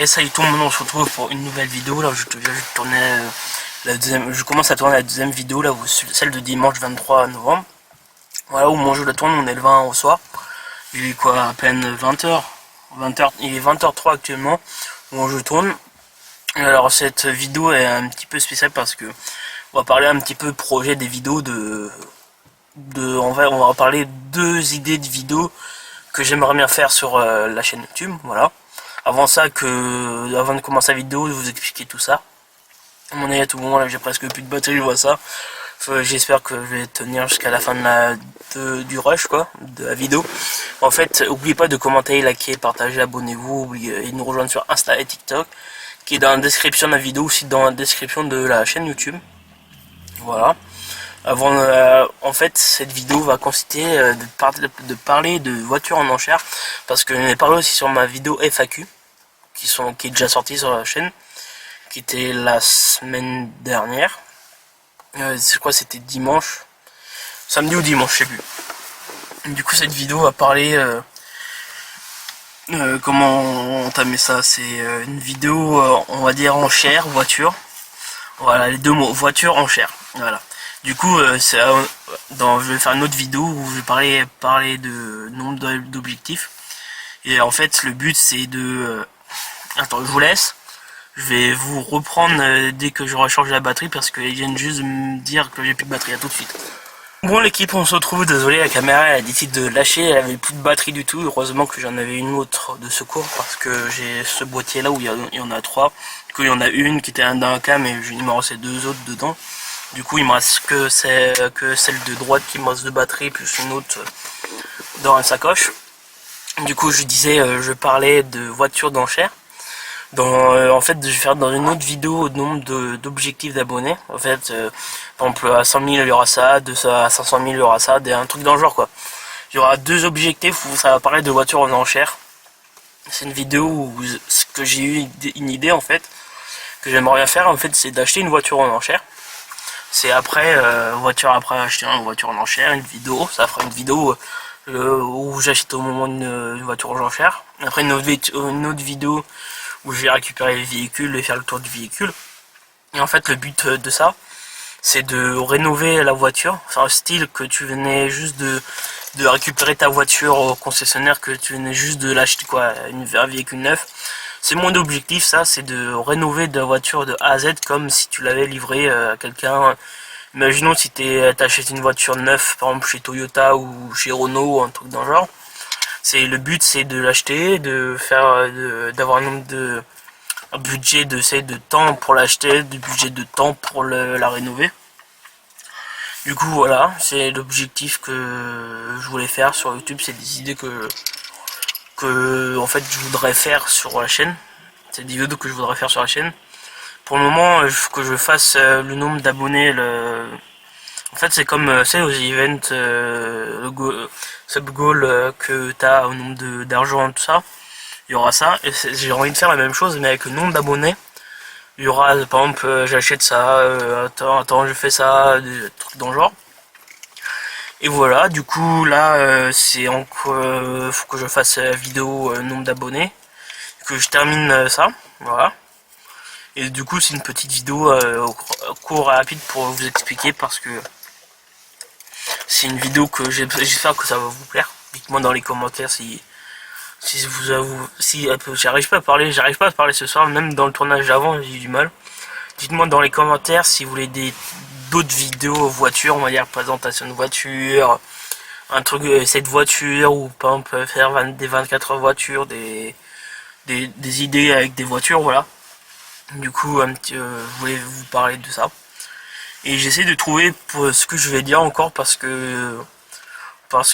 Et salut tout le monde, on se retrouve pour une nouvelle vidéo. Là, je tournais je commence à tourner la deuxième vidéo, là, celle de dimanche 23 novembre. Voilà, où mon jeu la tourne, on est le 20 au soir. Il est quoi, à peine 20h. Il est 20h03 actuellement, où mon jeu tourne. Alors cette vidéo est un petit peu spéciale parce que on va parler un petit peu projet des vidéos on va parler deux idées de vidéos que j'aimerais bien faire sur la chaîne YouTube, voilà. Avant de commencer la vidéo, je vais vous expliquer tout ça. À mon avis, à tout moment, là, j'ai presque plus de batterie, je vois ça. J'espère que je vais tenir jusqu'à la fin du rush, quoi, de la vidéo. En fait, n'oubliez pas de commenter, liker, partager, abonnez-vous, et nous rejoindre sur Insta et TikTok, qui est dans la description de la vidéo, aussi dans la description de la chaîne YouTube. Voilà. En fait, cette vidéo va consister de parler de voitures en enchères, parce que j'en ai parlé aussi sur ma vidéo FAQ, qui est déjà sortie sur la chaîne, qui était la semaine dernière. Je crois que c'était dimanche, samedi ou dimanche, je sais plus. Du coup, cette vidéo va parler comment entamer ça. C'est une vidéo, on va dire enchère, voiture. Voilà, les deux mots, voiture, enchère. Voilà. Du coup, je vais faire une autre vidéo où je vais parler de nombre d'objectifs. Et en fait, le but c'est de... attends, je vous laisse. Je vais vous reprendre dès que j'aurai changé la batterie parce qu'ils viennent juste me dire que j'ai plus de batterie. À tout de suite. Bon l'équipe, on se retrouve. Désolé, la caméra elle a décidé de lâcher. Elle avait plus de batterie du tout. Heureusement que j'en avais une autre de secours parce que j'ai ce boîtier là où il y en a trois. Du coup, il y en a une qui était dans un cas, mais il m'en restait deux autres dedans. Du coup, il me reste que celle de droite qui me reste de batterie, plus une autre dans la sacoche. Du coup, je disais, je parlais de voitures d'enchères. En fait, je vais faire dans une autre vidéo le nombre d'objectifs d'abonnés. En fait, par exemple, à 100 000, il y aura ça, à 500 000, il y aura ça, un truc dans le genre, quoi. Il y aura deux objectifs où ça va parler de voitures en enchères. C'est une vidéo où j'ai eu une idée, en fait, que j'aimerais bien faire, en fait, c'est d'acheter une voiture en enchères. C'est après, après acheter une voiture en enchère, une vidéo, ça fera une vidéo où j'achète au moment une voiture en enchère. Après une autre vidéo où je vais récupérer le véhicule et faire le tour du véhicule. Et en fait le but de ça, c'est de rénover la voiture, c'est un style que tu venais juste de récupérer ta voiture au concessionnaire, que tu venais juste de l'acheter, quoi, un véhicule neuf. C'est mon objectif, ça, c'est de rénover de la voiture de A à Z comme si tu l'avais livré à quelqu'un. Imaginons si t'achètes une voiture neuve, par exemple chez Toyota ou chez Renault ou un truc dans le genre. Le but, c'est de l'acheter, d'avoir un budget de temps pour l'acheter, du budget de temps pour la rénover. Du coup, voilà, c'est l'objectif que je voulais faire sur YouTube, c'est des idées en fait je voudrais faire sur la chaîne. C'est des vidéos que je voudrais faire sur la chaîne. Pour le moment, il faut que je fasse le nombre d'abonnés. En fait, c'est comme c'est aux events, sub goal que tu as au nombre d'argent, tout ça. Il y aura ça. Et j'ai envie de faire la même chose, mais avec le nombre d'abonnés. Il y aura, par exemple, j'achète ça, attends, je fais ça, des trucs dans le genre. Et voilà, du coup, là, faut que je fasse la vidéo nombre d'abonnés. Que je termine ça, voilà. Et du coup, c'est une petite vidéo court et rapide pour vous expliquer parce que c'est une vidéo que j'espère que ça va vous plaire. Dites-moi dans les commentaires si j'arrive pas à parler ce soir, même dans le tournage d'avant, j'ai eu du mal. Dites-moi dans les commentaires si vous voulez d'autres vidéos voitures, on va dire présentation de voiture, un truc cette voiture ou par exemple faire des 24 heures voitures, des idées avec des voitures, voilà. Du coup, je voulais vous parler de ça. Et j'essaie de trouver pour ce que je vais dire encore parce que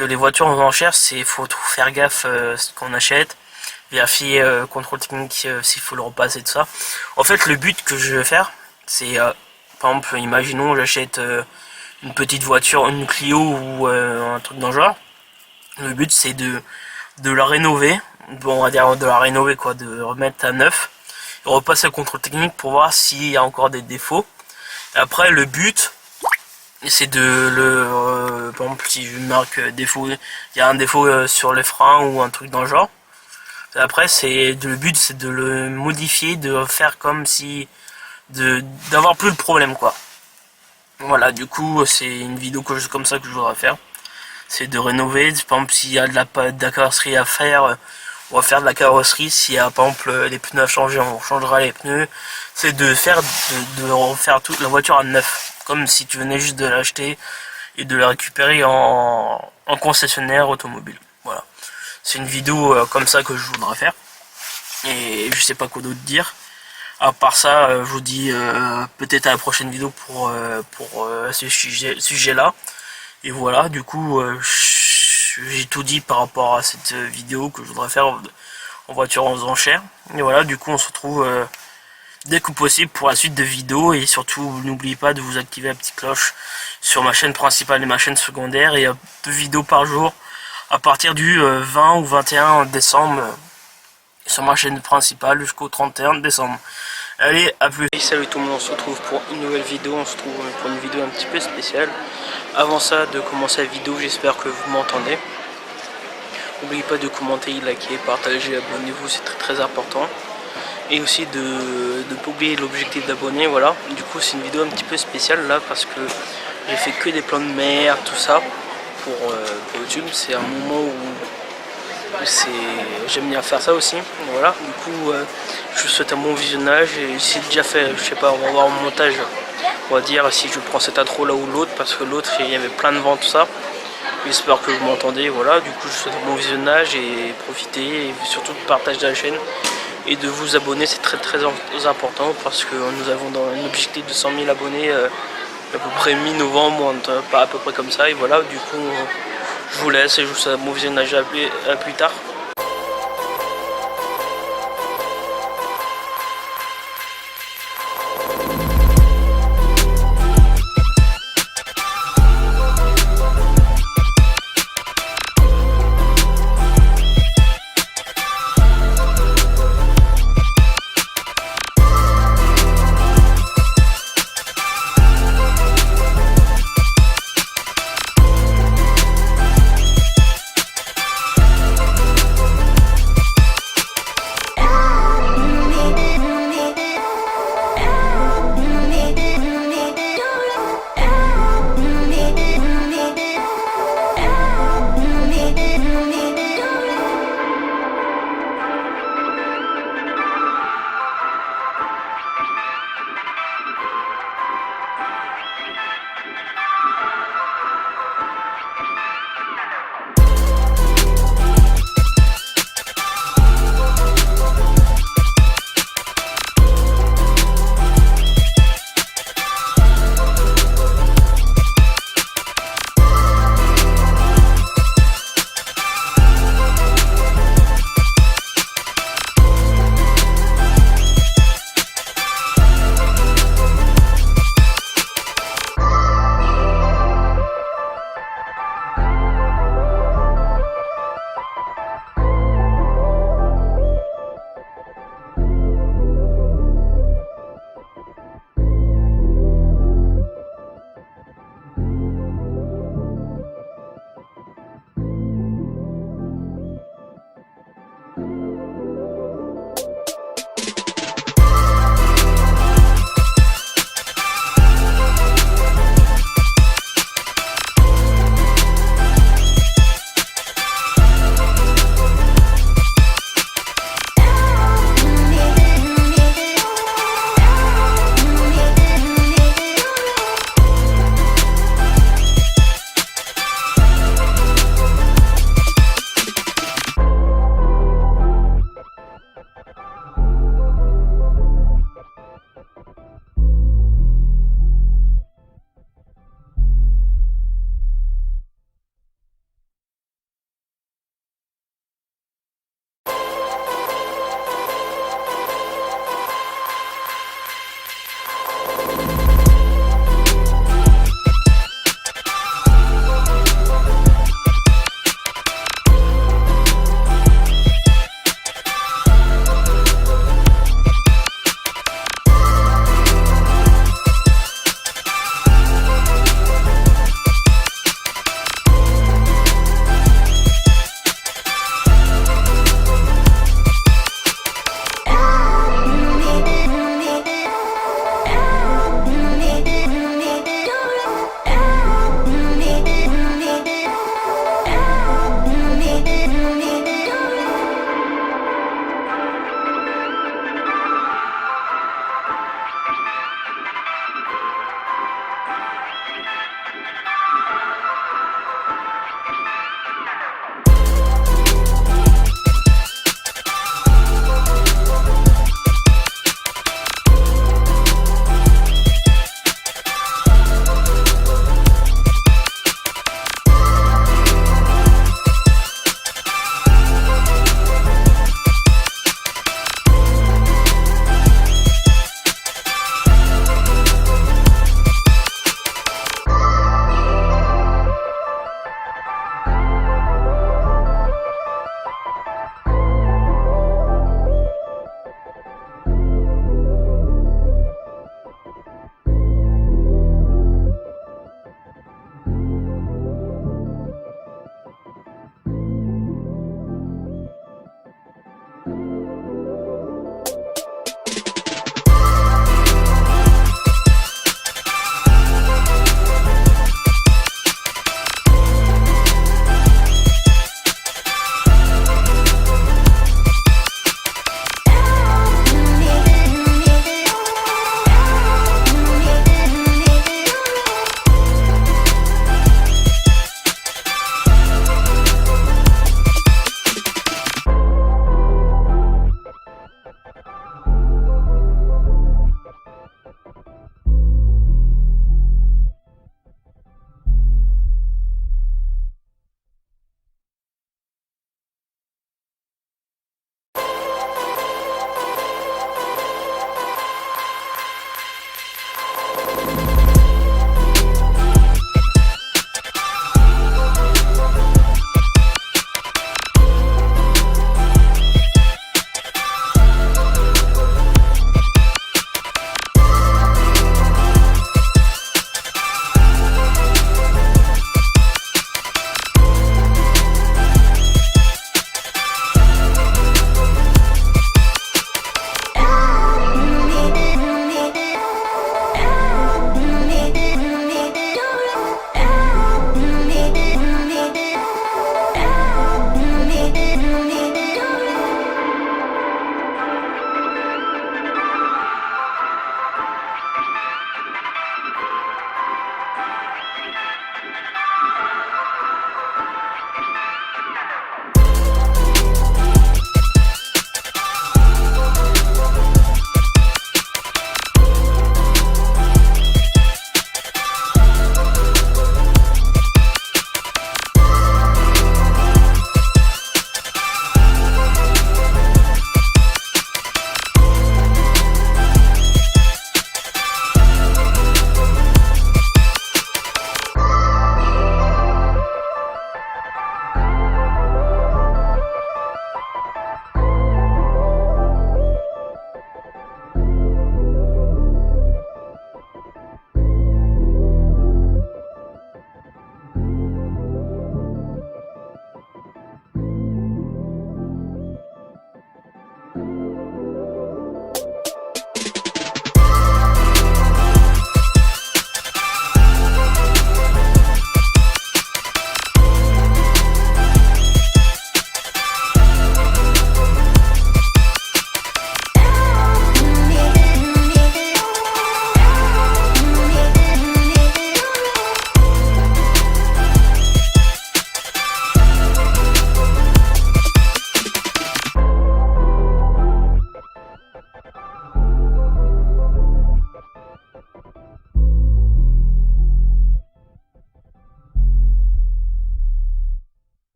les voitures en enchères, faut faire gaffe ce qu'on achète, vérifier contrôle technique s'il faut le repasser, tout ça. En fait, le but que je vais faire, c'est par exemple, imaginons j'achète une petite voiture, une Clio ou un truc dans le genre. Le but c'est de la rénover, bon, on va dire de la rénover, quoi, de remettre à neuf, et repasser le contrôle technique pour voir s'il y a encore des défauts. Et après le but c'est par exemple si je marque défaut, il y a un défaut sur les freins ou un truc dans le genre, Après, le but, c'est de le modifier, de faire comme si d'avoir plus de problème, quoi. Voilà, du coup, c'est une vidéo comme ça que je voudrais faire. C'est de rénover. Par exemple, s'il y a de la carrosserie à faire, on va faire de la carrosserie. S'il y a par exemple les pneus à changer, on changera les pneus. C'est de refaire toute la voiture à neuf, comme si tu venais juste de l'acheter et de la récupérer en concessionnaire automobile. Voilà, c'est une vidéo comme ça que je voudrais faire, et je sais pas quoi d'autre dire. À part ça, je vous dis peut-être à la prochaine vidéo pour ce sujet là. Et voilà, du coup, j'ai tout dit par rapport à cette vidéo que je voudrais faire en voiture aux enchères. Et voilà, du coup, on se retrouve dès que possible pour la suite de vidéos. Et surtout, n'oubliez pas de vous activer la petite cloche sur ma chaîne principale et ma chaîne secondaire. Et 2 vidéos par jour à partir du 20 ou 21 décembre sur ma chaîne principale jusqu'au 31 décembre. Allez, à plus. Salut tout le monde, on se retrouve pour une nouvelle vidéo. On se retrouve pour une vidéo un petit peu spéciale. Avant ça, de commencer la vidéo, j'espère que vous m'entendez. N'oubliez pas de commenter, liker, partager, abonnez-vous, c'est très très important. Et aussi de ne pas oublier l'objectif d'abonner. Voilà, du coup c'est une vidéo un petit peu spéciale là parce que j'ai fait que des plans de mer, tout ça pour YouTube. C'est un moment où j'aime bien faire ça aussi. Voilà, du coup je vous souhaite un bon visionnage. Et c'est déjà fait, je sais pas, on va voir au montage, on va dire si je prends cette intro là ou l'autre, parce que l'autre il y avait plein de vent, tout ça. J'espère que vous m'entendez. Voilà, du coup je vous souhaite un bon visionnage et profitez, et surtout de partager la chaîne et de vous abonner, c'est très très important parce que nous avons dans un objectif de 100 000 abonnés à peu près mi-novembre, pas à peu près comme ça. Et voilà, du coup je vous laisse et je vous souhaite un bon visionnage, à plus tard.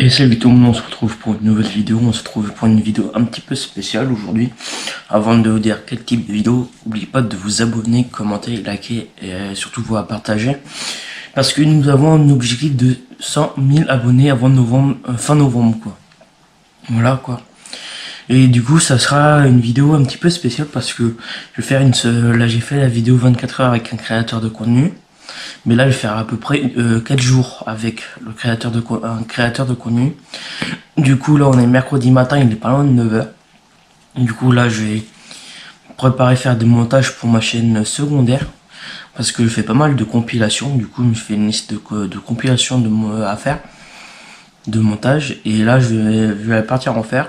Et salut tout le monde, on se retrouve pour une nouvelle vidéo, on se retrouve pour une vidéo un petit peu spéciale aujourd'hui. Avant de vous dire quel type de vidéo, n'oubliez pas de vous abonner, commenter, liker et surtout vous partager. Parce que nous avons un objectif de 100 000 abonnés avant novembre, fin novembre quoi. Voilà quoi. Et du coup ça sera une vidéo un petit peu spéciale parce que je vais faire là j'ai fait la vidéo 24 heures avec un créateur de contenu. Mais là, je vais faire à peu près 4 jours avec un créateur de contenu. Du coup, là, on est mercredi matin, il est pas loin de 9h. Du coup, là, je vais préparer faire des montages pour ma chaîne secondaire. Parce que je fais pas mal de compilations. Du coup, je fais une liste de compilations à faire. De montage. Et là, je vais partir en faire.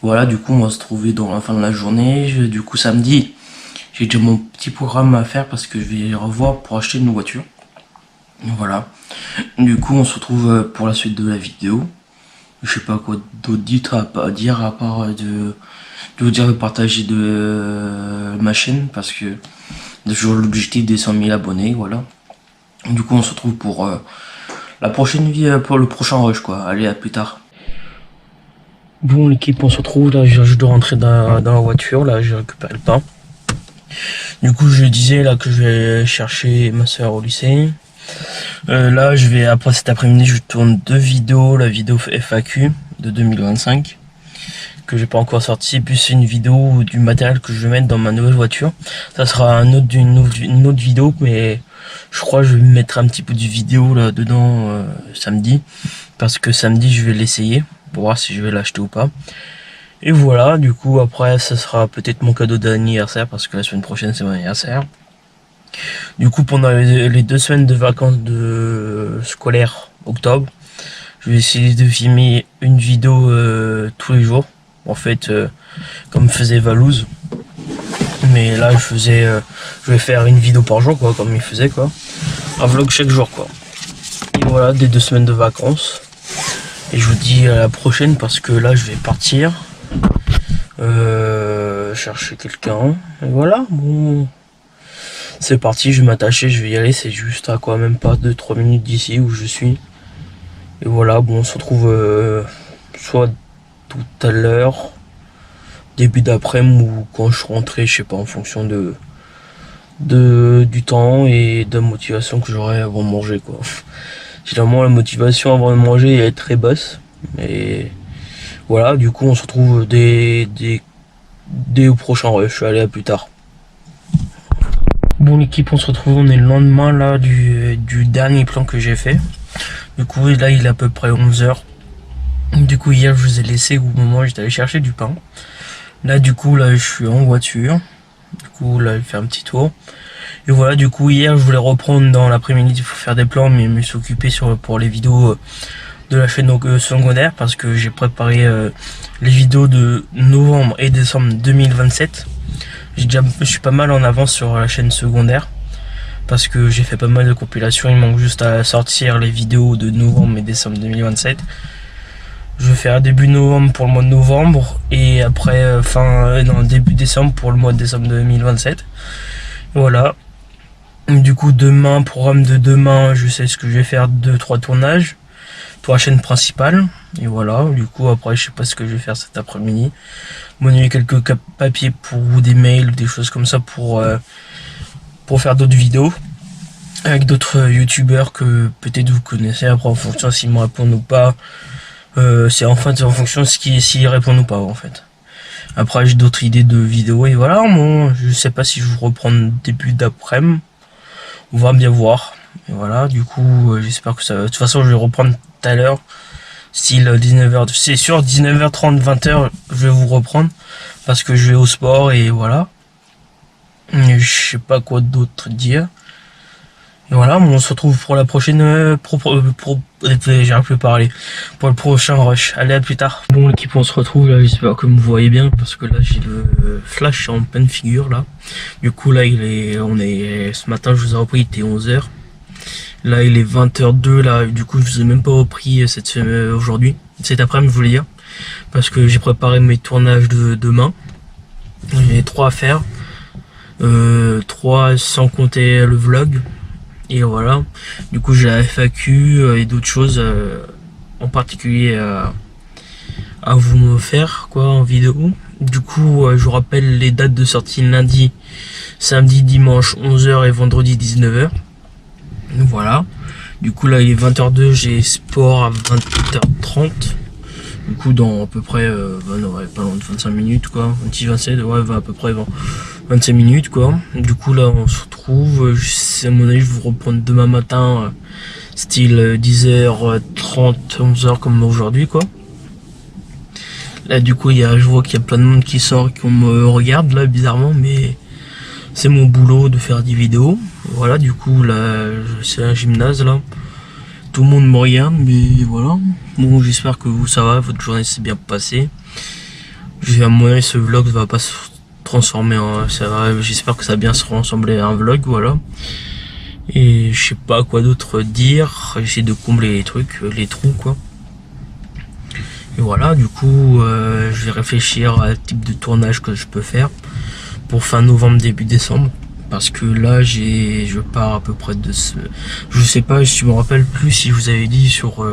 Voilà, du coup, on va se trouver dans la fin de la journée. Du coup, samedi, j'ai déjà mon petit programme à faire parce que je vais revoir pour acheter une voiture. Voilà. Du coup, on se retrouve pour la suite de la vidéo. Je sais pas quoi d'autre dire à part de vous dire de partager ma chaîne parce que j'ai toujours l'objectif des 100 000 abonnés. Voilà. Du coup, on se retrouve pour la prochaine vidéo, pour le prochain rush quoi. Allez, à plus tard. Bon, l'équipe, on se retrouve là. Je dois rentrer dans la voiture. Là, j'ai récupéré le pain. Du coup, je disais là que je vais chercher ma soeur au lycée. Là, après cet après-midi, je tourne 2 vidéos. La vidéo FAQ de 2025 que j'ai pas encore sorti, plus une vidéo du matériel que je vais mettre dans ma nouvelle voiture. Ça sera une autre vidéo, mais je crois que je vais mettre un petit peu de vidéo là dedans samedi, parce que samedi je vais l'essayer pour voir si je vais l'acheter ou pas. Et voilà, du coup après ça sera peut-être mon cadeau d'anniversaire parce que la semaine prochaine c'est mon anniversaire. Du coup pendant les 2 semaines de vacances scolaires octobre, je vais essayer de filmer une vidéo tous les jours. En fait comme faisait Valouz. Mais là je vais faire une vidéo par jour quoi, comme il faisait quoi. Un vlog chaque jour quoi. Et voilà, des 2 semaines de vacances. Et je vous dis à la prochaine parce que là je vais partir. Chercher quelqu'un et voilà, bon c'est parti, je vais m'attacher, je vais y aller, c'est juste à quoi même pas 2-3 minutes d'ici où je suis. Et voilà, bon on se retrouve soit tout à l'heure, début d'après-midi ou quand je suis rentré, je sais pas, en fonction du temps et de la motivation que j'aurai avant de manger quoi. Généralement la motivation avant de manger est très basse. Et voilà, du coup on se retrouve dès au prochain rush. Allez, à plus tard. Bon l'équipe, on se retrouve, on est le lendemain là du dernier plan que j'ai fait. Du coup là il est à peu près 11h. Du coup hier je vous ai laissé au moment où j'étais allé chercher du pain. Là du coup là je suis en voiture. Du coup là je fais un petit tour. Et voilà, du coup hier je voulais reprendre dans l'après-midi pour faire des plans, mais je me suis occupé pour les vidéos de la chaîne secondaire parce que j'ai préparé les vidéos de novembre et décembre 2027. Je suis pas mal en avance sur la chaîne secondaire parce que j'ai fait pas mal de compilations. Il manque juste à sortir les vidéos de novembre et décembre 2027. Je vais faire début novembre pour le mois de novembre et après début décembre pour le mois de décembre 2027. Voilà. Du coup demain, programme de demain, je sais ce que je vais faire, 2-3 tournages pour la chaîne principale. Et voilà, du coup après je sais pas ce que je vais faire cet après-midi. Monnayer quelques papiers ou des mails ou des choses comme ça pour faire d'autres vidéos avec d'autres youtubeurs que peut-être vous connaissez. Après en fonction s'ils me répondent ou pas, c'est en fonction de s'ils répondent ou pas en fait. Après j'ai d'autres idées de vidéos et voilà, bon, je sais pas si je vous reprends début d'après-midi. On va bien voir. Et voilà, du coup j'espère que ça va. De toute façon je vais reprendre tout à l'heure. Style 19h, c'est sûr 19h30, 20h je vais vous reprendre parce que je vais au sport et voilà. Je sais pas quoi d'autre dire. Et voilà, on se retrouve pour la prochaine j'arrive plus à parler. Pour le prochain rush. Allez, à plus tard. Bon l'équipe, on se retrouve là, j'espère que vous voyez bien parce que là j'ai le flash en pleine figure là. Du coup là ce matin je vous ai repris, il était 11h. Là il est 20h02 là, du coup je vous ai même pas repris aujourd'hui, cet après-midi je voulais dire, parce que j'ai préparé mes tournages de demain. J'ai 3 à faire, 3 sans compter le vlog, et voilà. Du coup j'ai la FAQ et d'autres choses en particulier à vous me faire quoi en vidéo. Du coup je vous rappelle les dates de sortie: lundi, samedi, dimanche 11h et vendredi 19h. Voilà. Du coup là il est 20h02, j'ai sport à 20h30. Du coup dans à peu près pas loin de 25 minutes quoi, 26-27, ouais, à peu près 25 minutes quoi. Du coup là on se retrouve, à mon avis je vais vous reprendre demain matin, style 10h30, 11h comme aujourd'hui quoi. Là du coup je vois qu'il y a plein de monde qui sort et qu'on me regarde là bizarrement, mais c'est mon boulot de faire des vidéos. Voilà, du coup là c'est un gymnase là. Tout le monde me regarde, mais voilà. Bon, j'espère que vous ça va, votre journée s'est bien passée. À mon avis ce vlog va pas se transformer en... J'espère que ça va bien se ressembler à un vlog, voilà. Et je sais pas quoi d'autre dire. J'essaie de combler les trucs, les trous quoi. Et voilà, du coup, je vais réfléchir à type de tournage que je peux faire pour fin novembre, début décembre. Parce que là, je pars à peu près de ce... Je sais pas, je me rappelle plus si je vous avais dit sur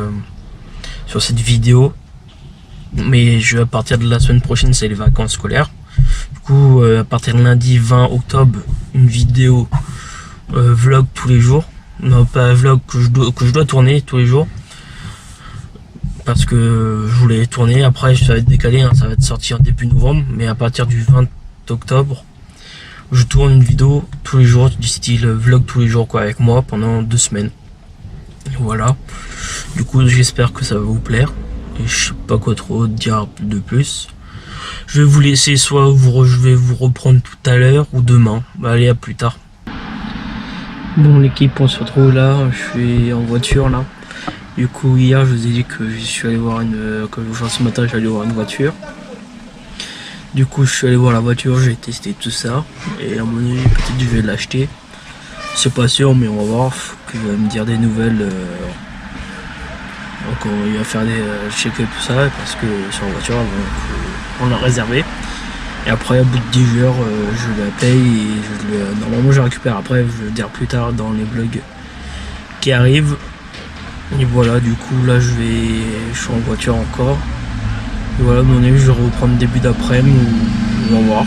cette vidéo. Mais à partir de la semaine prochaine, c'est les vacances scolaires. Du coup, à partir de lundi 20 octobre, une vidéo vlog tous les jours. Non, pas vlog que je dois tourner tous les jours. Parce que je voulais tourner, après ça va être décalé, hein, ça va être sorti en début novembre, mais à partir du 20 octobre, je tourne une vidéo tous les jours, du style vlog tous les jours quoi, avec moi pendant 2 semaines. Voilà, du coup j'espère que ça va vous plaire, et je sais pas quoi trop dire de plus. Je vais vous laisser, je vais vous reprendre tout à l'heure ou demain. Allez, à plus tard. Bon l'équipe, on se retrouve là, je suis en voiture là. Du coup hier je vous ai dit que je suis allé voir ce matin j'allais voir une voiture. Du coup je suis allé voir la voiture, j'ai testé tout ça. Et à mon avis peut-être je vais l'acheter. C'est pas sûr mais on va voir, faut qu'il va me dire des nouvelles. Donc il va faire des check et tout ça parce que sur la voiture on l'a réservé. Et après au bout de 10 jours je la paye et normalement je la récupère après, je vais le dire plus tard dans les vlogs qui arrivent. Et voilà, du coup là je suis en voiture encore. Et voilà, mon avis je vais reprendre début d'après-midi ou on va voir.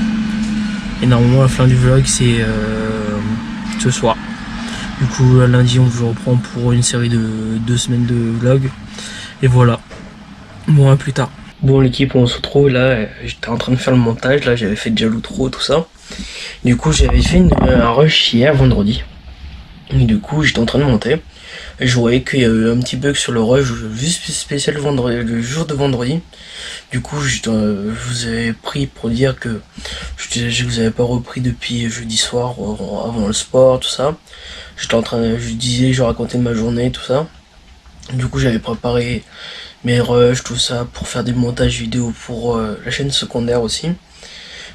Et normalement la fin du vlog c'est ce soir. Du coup lundi on se reprend pour une série de 2 semaines de vlog. Et voilà. Bon, à plus tard. Bon l'équipe, on se retrouve là, j'étais en train de faire le montage, là j'avais fait déjà l'outro tout ça. Du coup j'avais fait un rush hier vendredi. Et du coup j'étais en train de monter. Et je voyais qu'il y a eu un petit bug sur le rush juste spécial vendredi, le jour de vendredi. Du coup je vous avais pris pour dire que je vous avais pas repris depuis jeudi soir avant le sport tout ça. Je racontais ma journée tout ça. Du coup j'avais préparé mes rushs tout ça pour faire des montages vidéo pour la chaîne secondaire aussi.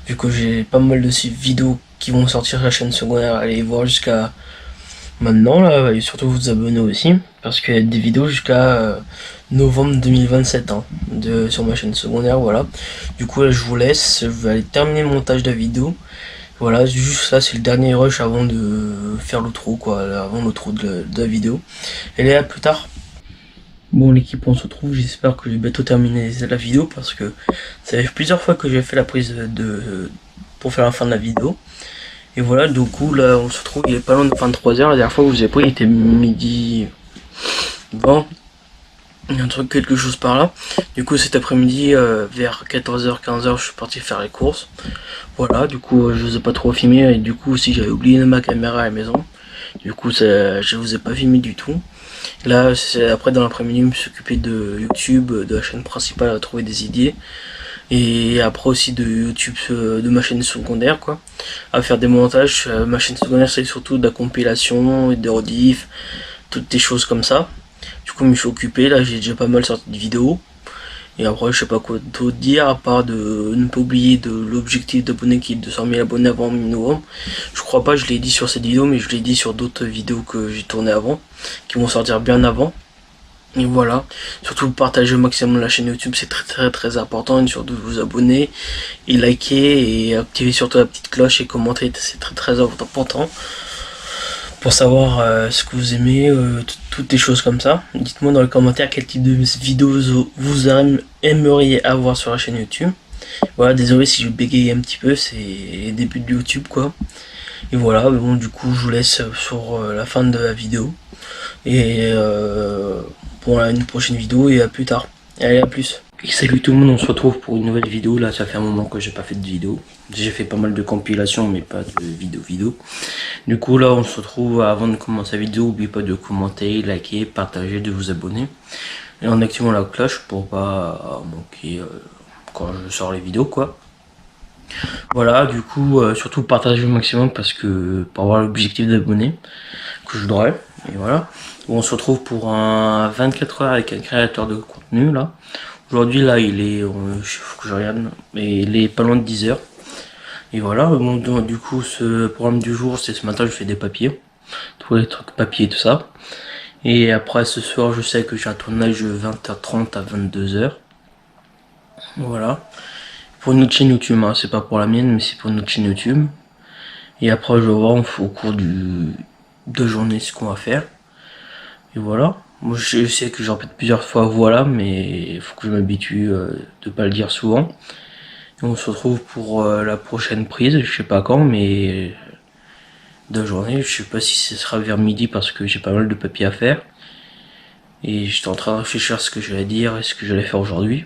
Vu que j'ai pas mal de vidéos qui vont sortir sur la chaîne secondaire, allez voir jusqu'à maintenant là, et surtout vous abonner aussi, parce qu'il y a des vidéos jusqu'à novembre 2027 hein, sur ma chaîne secondaire, voilà. Du coup là je vous laisse, je vais aller terminer le montage de la vidéo. Voilà, juste ça c'est le dernier rush avant de faire l'outro quoi, avant l'outro de la vidéo. Et là, à plus tard. Bon l'équipe, on se retrouve, j'espère que j'ai bientôt terminé la vidéo parce que ça fait plusieurs fois que j'ai fait la prise pour faire la fin de la vidéo. Et voilà, du coup là on se retrouve, il est pas loin de 23h, la dernière fois que je vous ai pris il était midi 20, il y a quelque chose par là. Du coup cet après-midi vers 14h, 15h je suis parti faire les courses. Voilà, du coup je vous ai pas trop filmé et du coup aussi j'avais oublié ma caméra à la maison. Du coup je vous ai pas filmé du tout. Là c'est après dans l'après-midi je me suis occupé de YouTube, de la chaîne principale à trouver des idées. Et après aussi de YouTube, de ma chaîne secondaire quoi, à faire des montages. Ma chaîne secondaire c'est surtout de la compilation et des rediff, toutes des choses comme ça. Du coup je me suis occupé, là j'ai déjà pas mal sorti de vidéos. Et après je sais pas quoi d'autre dire à part de ne pas oublier de l'objectif d'abonnés qui est de 200 000 abonnés avant mi-novembre. Je crois pas, je l'ai dit sur cette vidéo mais je l'ai dit sur d'autres vidéos que j'ai tourné avant, qui vont sortir bien avant. Et voilà, surtout partager au maximum la chaîne YouTube, c'est très important, et surtout vous abonner et liker et activer surtout la petite cloche et commenter, c'est très important pour savoir ce que vous aimez, toutes les choses comme ça. Dites-moi dans les commentaires quel type de vidéos vous aimeriez avoir sur la chaîne YouTube. Voilà, désolé si je bégaye un petit peu, c'est les débuts de YouTube quoi. Et voilà, bon du coup je vous laisse sur la fin de la vidéo. Et pour une prochaine vidéo et à plus tard. Allez, à plus. Et salut tout le monde, on se retrouve pour une nouvelle vidéo. Là ça fait un moment que j'ai pas fait de vidéo. J'ai fait pas mal de compilations mais pas de vidéo. Du coup là on se retrouve. Avant de commencer la vidéo, n'oubliez pas de commenter, liker, partager, de vous abonner. Et en activant la cloche pour pas manquer quand je sors les vidéos quoi. Voilà, du coup surtout partagez au maximum parce que pour avoir l'objectif d'abonnés que je voudrais. Et voilà, on se retrouve pour un 24 heures avec un créateur de contenu là. Aujourd'hui là il est, faut que je regarde, mais il est pas loin de 10 heures. Et voilà, bon, du coup ce programme du jour c'est ce matin je fais des papiers, tous les trucs papier tout ça. Et après ce soir je sais que j'ai un tournage de 20h30 à 22h. Voilà, pour une autre chaîne YouTube, hein. C'est pas pour la mienne mais c'est pour une autre chaîne YouTube. Et après je vais voir au cours de journée ce qu'on va faire. Et voilà, moi je sais que j'en répète plusieurs fois voilà, mais il faut que je m'habitue de pas le dire souvent. Et on se retrouve pour la prochaine prise, je sais pas quand, mais de journée, je sais pas si ce sera vers midi parce que j'ai pas mal de papiers à faire. Et j'étais en train de réfléchir à ce que j'allais dire et ce que j'allais faire aujourd'hui.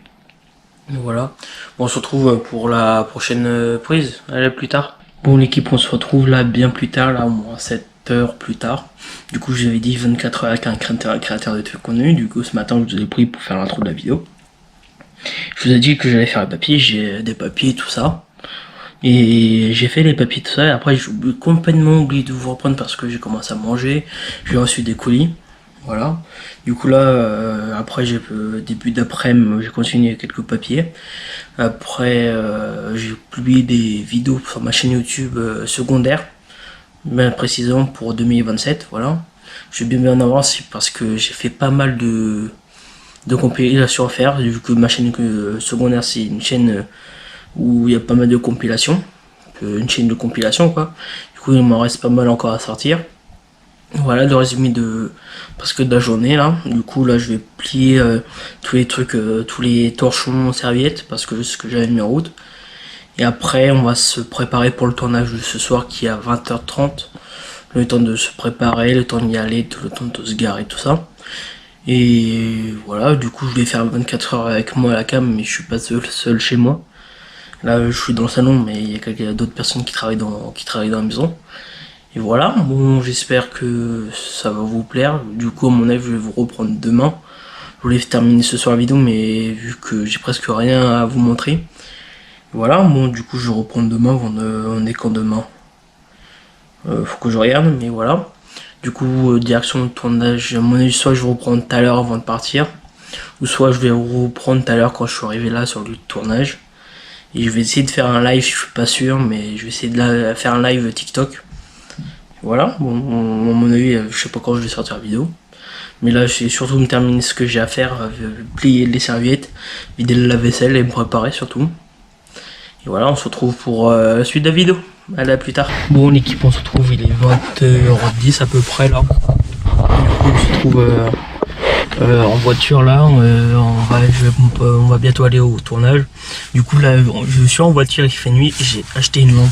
Voilà, bon, on se retrouve pour la prochaine prise, allez, plus tard. Bon l'équipe, on se retrouve là bien plus tard, là au moins 7 heures plus tard. Du coup je vous avais dit 24 heures avec un créateur de contenu. Du coup ce matin je vous ai pris pour faire l'intro de la vidéo. Je vous ai dit que j'allais faire les papiers, j'ai des papiers tout ça. Et j'ai fait les papiers tout ça et après j'ai complètement oublié de vous reprendre parce que j'ai commencé à manger. J'ai reçu des colis. Voilà, du coup là après j'ai début d'après-midi j'ai continué quelques papiers. Après j'ai publié des vidéos sur ma chaîne YouTube secondaire, bien précisément pour 2027. Voilà, je vais bien en avance parce que j'ai fait pas mal de compilations à faire, vu que ma chaîne secondaire c'est une chaîne où il y a pas mal de compilations, une chaîne de compilation quoi. Du coup il m'en reste pas mal encore à sortir. Voilà le résumé parce que de la journée là. Du coup là je vais plier tous les trucs, tous les torchons serviettes parce que c'est ce que j'avais mis en route. Et après on va se préparer pour le tournage de ce soir qui est à 20h30. Le temps de se préparer, le temps d'y aller, le temps de se garer, tout ça. Et voilà, du coup je vais faire 24 heures avec moi à la cam, mais je suis pas seul chez moi. Là je suis dans le salon mais il y a d'autres personnes qui travaillent dans la maison. Et voilà, bon j'espère que ça va vous plaire. Du coup à mon avis je vais vous reprendre demain. Je voulais terminer ce soir la vidéo mais vu que j'ai presque rien à vous montrer. Et voilà, bon du coup je vais reprendre demain, on est quand demain faut que je regarde, mais voilà. Du coup direction de tournage, à mon avis soit je vais reprendre tout à l'heure avant de partir. Ou soit je vais reprendre tout à l'heure quand je suis arrivé là sur le lieu de tournage. Et je vais essayer de faire un live, je suis pas sûr, mais je vais essayer de faire un live TikTok. Voilà, bon, à mon avis, je sais pas quand je vais sortir la vidéo. Mais là, je vais surtout me terminer ce que j'ai à faire, plier les serviettes, vider le lave-vaisselle et me préparer surtout. Et voilà, on se retrouve pour la suite de la vidéo. Allez, à plus tard. Bon, l'équipe, on se retrouve, il est 20h10 à peu près là. Du coup, on se trouve en voiture là, on va bientôt aller au tournage. Du coup là, je suis en voiture, il fait nuit et j'ai acheté une lampe.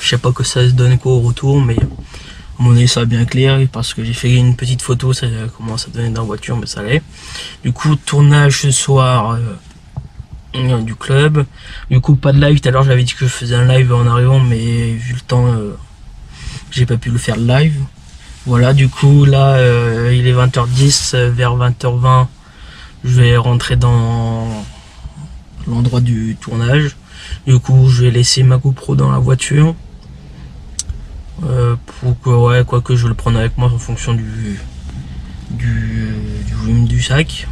Je sais pas que ça se donne quoi au retour, mais à mon avis ça va bien clair parce que j'ai fait une petite photo, ça commence à donner dans la voiture, mais ça allait. Du coup tournage ce soir du club. Du coup pas de live, tout à l'heure j'avais dit que je faisais un live en arrivant, mais vu le temps j'ai pas pu le faire live. Voilà, du coup là il est 20h10, vers 20h20 je vais rentrer dans l'endroit du tournage. Du coup je vais laisser ma GoPro dans la voiture pour que ouais, quoi que je le prenne avec moi en fonction du volume du sac.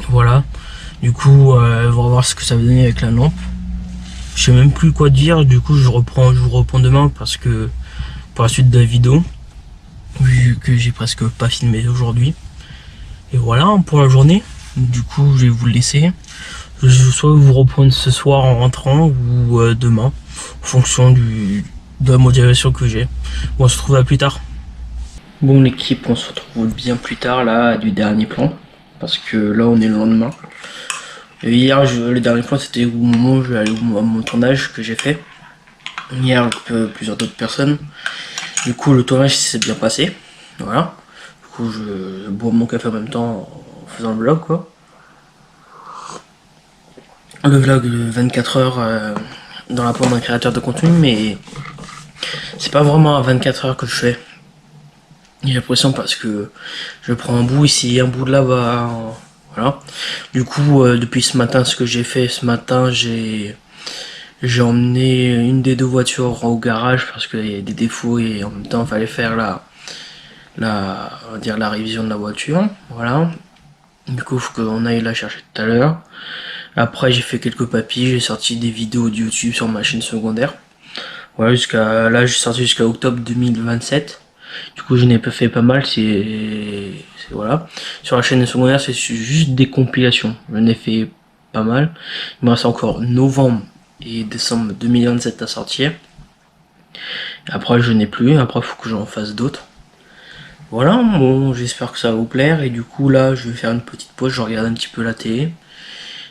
Voilà, du coup on va voir ce que ça va donner avec la lampe. Je sais même plus quoi dire, du coup je vous reprends demain parce que pour la suite de la vidéo, vu que j'ai presque pas filmé aujourd'hui. Et voilà pour la journée. Du coup je vais vous le laisser. Je vais soit vous reprendre ce soir en rentrant ou demain en fonction de la motivation que j'ai. Bon, on se retrouve à plus tard. Bon l'équipe, on se retrouve bien plus tard là du dernier plan. Parce que là on est le lendemain. Et hier le dernier plan c'était au moment où je vais aller à mon tournage que j'ai fait. Hier avec plusieurs d'autres personnes. Du coup le tournage s'est bien passé. Voilà. Du coup je bois mon café en même temps en faisant le vlog quoi. Le vlog de 24 heures dans la peau d'un créateur de contenu, mais c'est pas vraiment à 24 heures que je fais. J'ai l'impression parce que je prends un bout ici, un bout de là-bas, voilà. Du coup, depuis ce matin, ce que j'ai fait ce matin, j'ai emmené une des deux voitures au garage parce qu'il y a des défauts et en même temps, il fallait faire on va dire la révision de la voiture, voilà. Du coup, il faut qu'on aille la chercher tout à l'heure. Après, j'ai fait quelques papiers, j'ai sorti des vidéos de YouTube sur ma chaîne secondaire. Voilà, jusqu'à là, j'ai sorti jusqu'à octobre 2027. Du coup, je n'ai pas fait pas mal, voilà. Sur la chaîne secondaire, c'est juste des compilations. Je n'ai fait pas mal. Il me reste encore novembre et décembre 2027 à sortir. Après, je n'ai plus. Après, il faut que j'en fasse d'autres. Voilà, bon, j'espère que ça va vous plaire. Et du coup, là, je vais faire une petite pause. Je regarde un petit peu la télé.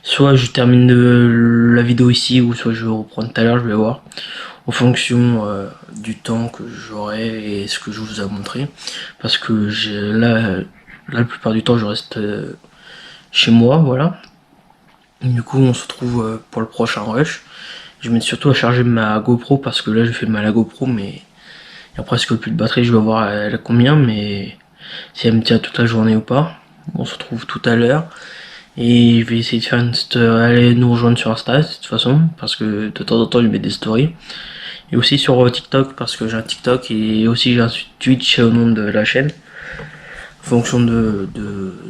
Soit je termine la vidéo ici, ou soit je vais reprendre tout à l'heure, je vais voir. En fonction du temps que j'aurai et ce que je vous ai montré. Parce que là, la plupart du temps, je reste chez moi, voilà. Et du coup, on se retrouve pour le prochain rush. Je vais mettre surtout à charger ma GoPro, parce que là, j'ai fait mal à la GoPro, mais il y a presque plus de batterie. Je vais voir elle a combien, mais si elle me tient toute la journée ou pas. On se retrouve tout à l'heure. Et je vais essayer de faire aller nous rejoindre sur Insta de toute façon, parce que de temps en temps je mets des stories. Et aussi sur TikTok, parce que j'ai un TikTok et aussi j'ai un Twitch au nom de la chaîne. En fonction de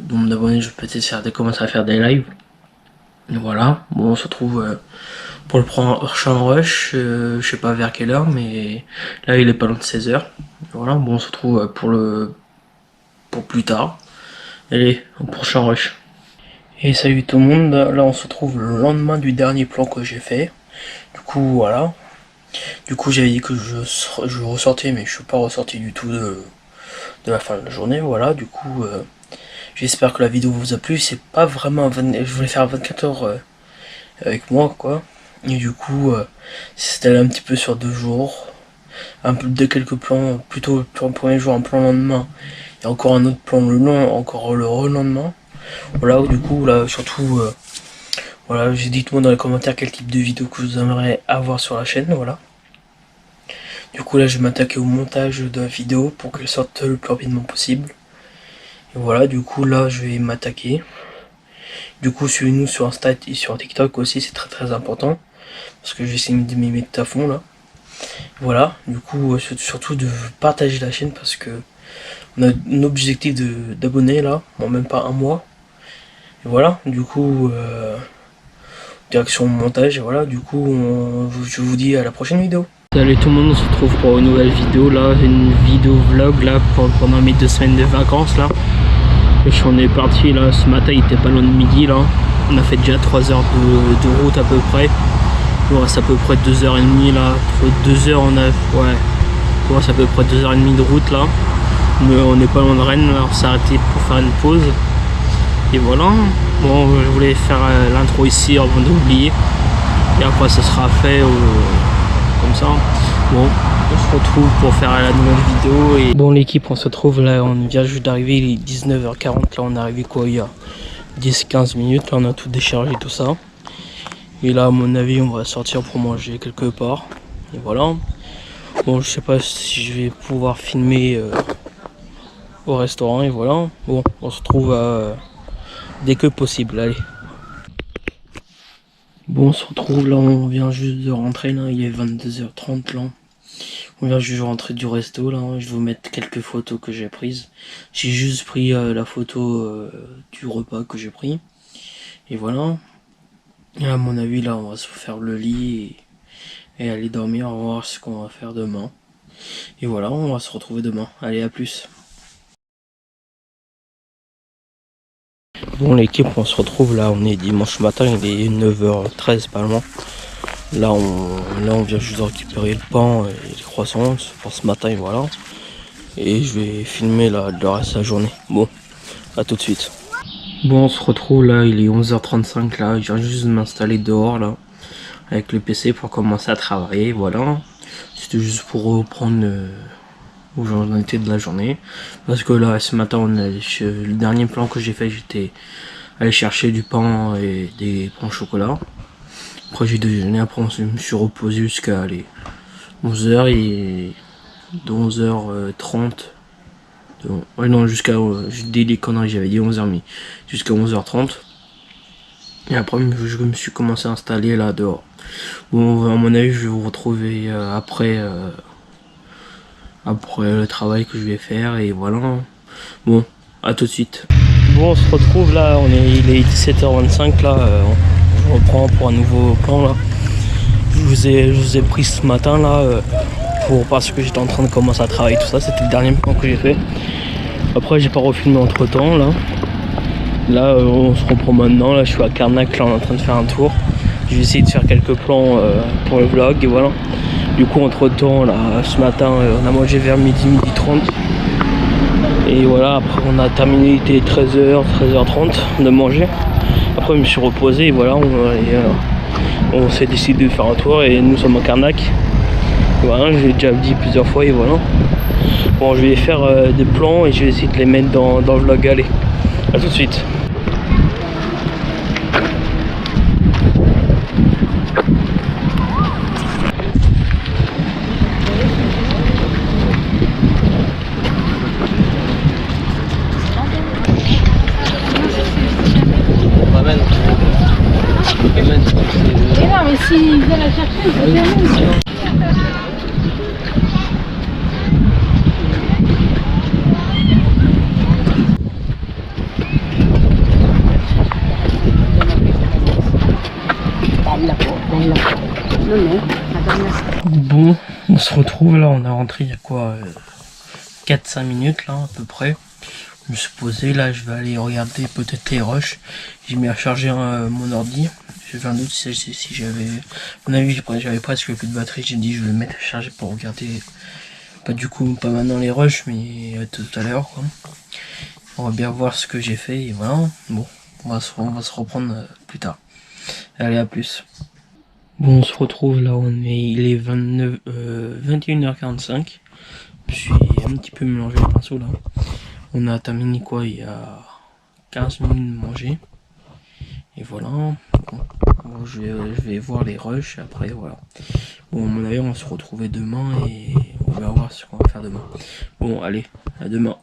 nombre d'abonnés, je peux peut-être commencer à faire des lives. Et voilà, bon on se retrouve pour le prochain rush, je sais pas vers quelle heure, mais là il est pas loin de 16h. Voilà, bon on se retrouve pour plus tard. Allez, au prochain rush. Et salut tout le monde, là on se retrouve le lendemain du dernier plan que j'ai fait. Du coup voilà. Du coup j'avais dit que je ressortais, mais je suis pas ressorti du tout de la fin de la journée, voilà. Du coup j'espère que la vidéo vous a plu. C'est pas vraiment je voulais faire 24 heures avec moi quoi. Et du coup c'était un petit peu sur 2 jours. Un peu de quelques plans, plutôt le plan premier jour, un plan le lendemain. Et encore un autre plan le long, encore le relendemain. Voilà, du coup là surtout voilà, dites-moi dans les commentaires quel type de vidéo que vous aimeriez avoir sur la chaîne, voilà. Du coup là je vais m'attaquer au montage de la vidéo pour qu'elle sorte le plus rapidement possible. Et voilà, du coup là je vais m'attaquer. Du coup suivez-nous sur Insta et sur TikTok aussi, c'est très très important. Parce que j'essaie de m'y mettre à fond là. Voilà, du coup surtout de partager la chaîne parce que on a un objectif d'abonnés là, bon même pas un mois. Et voilà, du coup direction montage, et voilà, du coup je vous dis à la prochaine vidéo. Salut tout le monde, on se retrouve pour une nouvelle vidéo là, une vidéo vlog là pendant mes 2 semaines de vacances là. Et on est parti là, ce matin il était pas loin de midi là. On a fait déjà 3 heures de route à peu près. Il nous reste à peu près 2h30 là. 2 heures on a. Ouais. Il nous reste à peu près 2h30 de route là. Mais on n'est pas loin de Rennes là, on s'est arrêté pour faire une pause. Et voilà. Bon je voulais faire l'intro ici avant d'oublier. Et après ça sera fait comme ça. Bon, on se retrouve pour faire la nouvelle vidéo. Et bon l'équipe, on se retrouve là, on vient juste d'arriver, il est 19h40, là on est arrivé quoi il y a 10-15 minutes, là on a tout déchargé tout ça. Et là à mon avis on va sortir pour manger quelque part. Et voilà. Bon je sais pas si je vais pouvoir filmer au restaurant et voilà. Bon on se retrouve dès que possible, allez. Bon on se retrouve là, on vient juste de rentrer là, il est 22h30 là. On vient juste de rentrer du resto là, je vais vous mettre quelques photos que j'ai prises. J'ai juste pris la photo du repas que j'ai pris. Et voilà. Et à mon avis là on va se faire le lit et aller dormir, on va voir ce qu'on va faire demain. Et voilà, on va se retrouver demain. Allez, à plus. Bon l'équipe, on se retrouve là, on est dimanche matin, il est 9h13 pas loin. Là on vient juste de récupérer le pain et les croissants pour ce matin et voilà. et je vais filmer là le reste de la journée. Bon, à tout de suite. Bon, on se retrouve là, il est 11h35 là, je viens juste de m'installer dehors là, avec le PC pour commencer à travailler, voilà. C'était juste pour reprendre où j'en étais de la journée, parce que là ce matin le dernier plan que j'ai fait, j'étais allé chercher du pain et des pains au chocolat. Après j'ai déjeuné, après je me suis reposé jusqu'à 11h et de 11h30. Ouais non, jusqu'à je dis des conneries, j'avais dit 11h30 jusqu'à 11h30. Et après je me suis commencé à installer là dehors. Bon, à mon avis je vais vous retrouver après le travail que je vais faire, et voilà. Bon, à tout de suite. Bon, on se retrouve là, il est 17h25 là, on reprend pour un nouveau plan là. Je vous ai pris ce matin là, parce que j'étais en train de commencer à travailler, tout ça, c'était le dernier plan que j'ai fait. Après j'ai pas refilmé entre temps là. Là on se reprend maintenant, là je suis à Carnac, là on est en train de faire un tour. Je vais essayer de faire quelques plans pour le vlog, et voilà. Du coup entre temps là, ce matin on a mangé vers midi 30. Et voilà, après on a terminé, il était 13h30 de manger. Après je me suis reposé et voilà, on s'est décidé de faire un tour et nous sommes à Carnac. Voilà, je l'ai déjà dit plusieurs fois et voilà. Bon, je vais faire des plans et je vais essayer de les mettre dans le vlog. Allez, à tout de suite. Et non, mais s'ils viennent la chercher, ils vont bien. Bon, on se retrouve là, on est rentré il y a quoi 4-5 minutes là à peu près. Je me suis posé là, je vais aller regarder peut-être les rushs. J'ai mis à charger mon ordi. J'ai un doute si j'avais... À mon avis j'avais presque plus de batterie, j'ai dit je vais le mettre à charger pour regarder. Pas du coup, pas maintenant les rushs, mais tout à l'heure quoi. On va bien voir ce que j'ai fait et voilà. Bon, on va se reprendre plus tard. Allez, à plus. Bon, on se retrouve là, il est 21h45. Je suis un petit peu mélangé le pinceau là. On a terminé quoi, il y a 15 minutes de manger. Et voilà. Bon, je vais voir les rushs après, voilà. Bon, à mon avis, on va se retrouver demain et on va voir ce qu'on va faire demain. Bon, allez, à demain.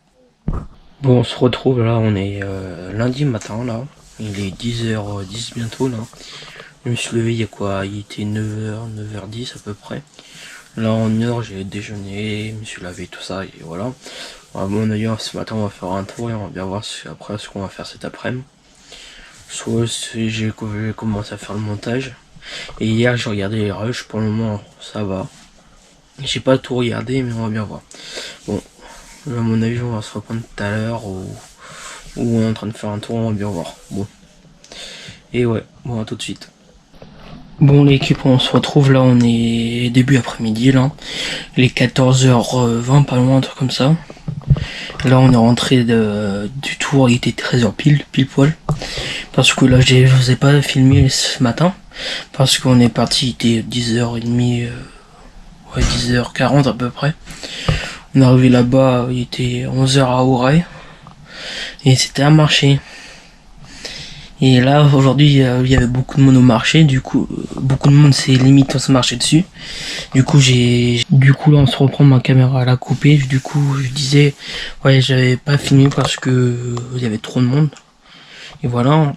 Bon, on se retrouve là, on est lundi matin là. Il est 10h10 bientôt là. Je me suis levé il y a quoi, il était 9h10 à peu près. Là en heure j'ai déjeuné, je me suis lavé tout ça et voilà. À mon avis ce matin on va faire un tour et on va bien voir après ce qu'on va faire cet après-midi. Soit j'ai commencé à faire le montage. Et hier j'ai regardé les rushs, pour le moment ça va. J'ai pas tout regardé mais on va bien voir. Bon, à mon avis on va se reprendre tout à l'heure où on est en train de faire un tour, on va bien voir. Bon. Et ouais, bon à tout de suite. Bon l'équipe, on se retrouve là, on est début après-midi là. Il est 14h20, pas loin, un truc comme ça. Là on est rentré du tour, il était 13h pile poil. Parce que là je vous ai pas filmé ce matin. Parce qu'on est parti, il était 10h30, ouais 10h40 à peu près. On est arrivé là-bas, il était 11h à Auray. Et c'était un marché. Et là aujourd'hui il y avait beaucoup de monde au marché, du coup beaucoup de monde s'est limite à se marcher dessus. Du coup là on se reprend, ma caméra à la couper. Du coup je disais ouais, j'avais pas filmé parce que il y avait trop de monde. Et voilà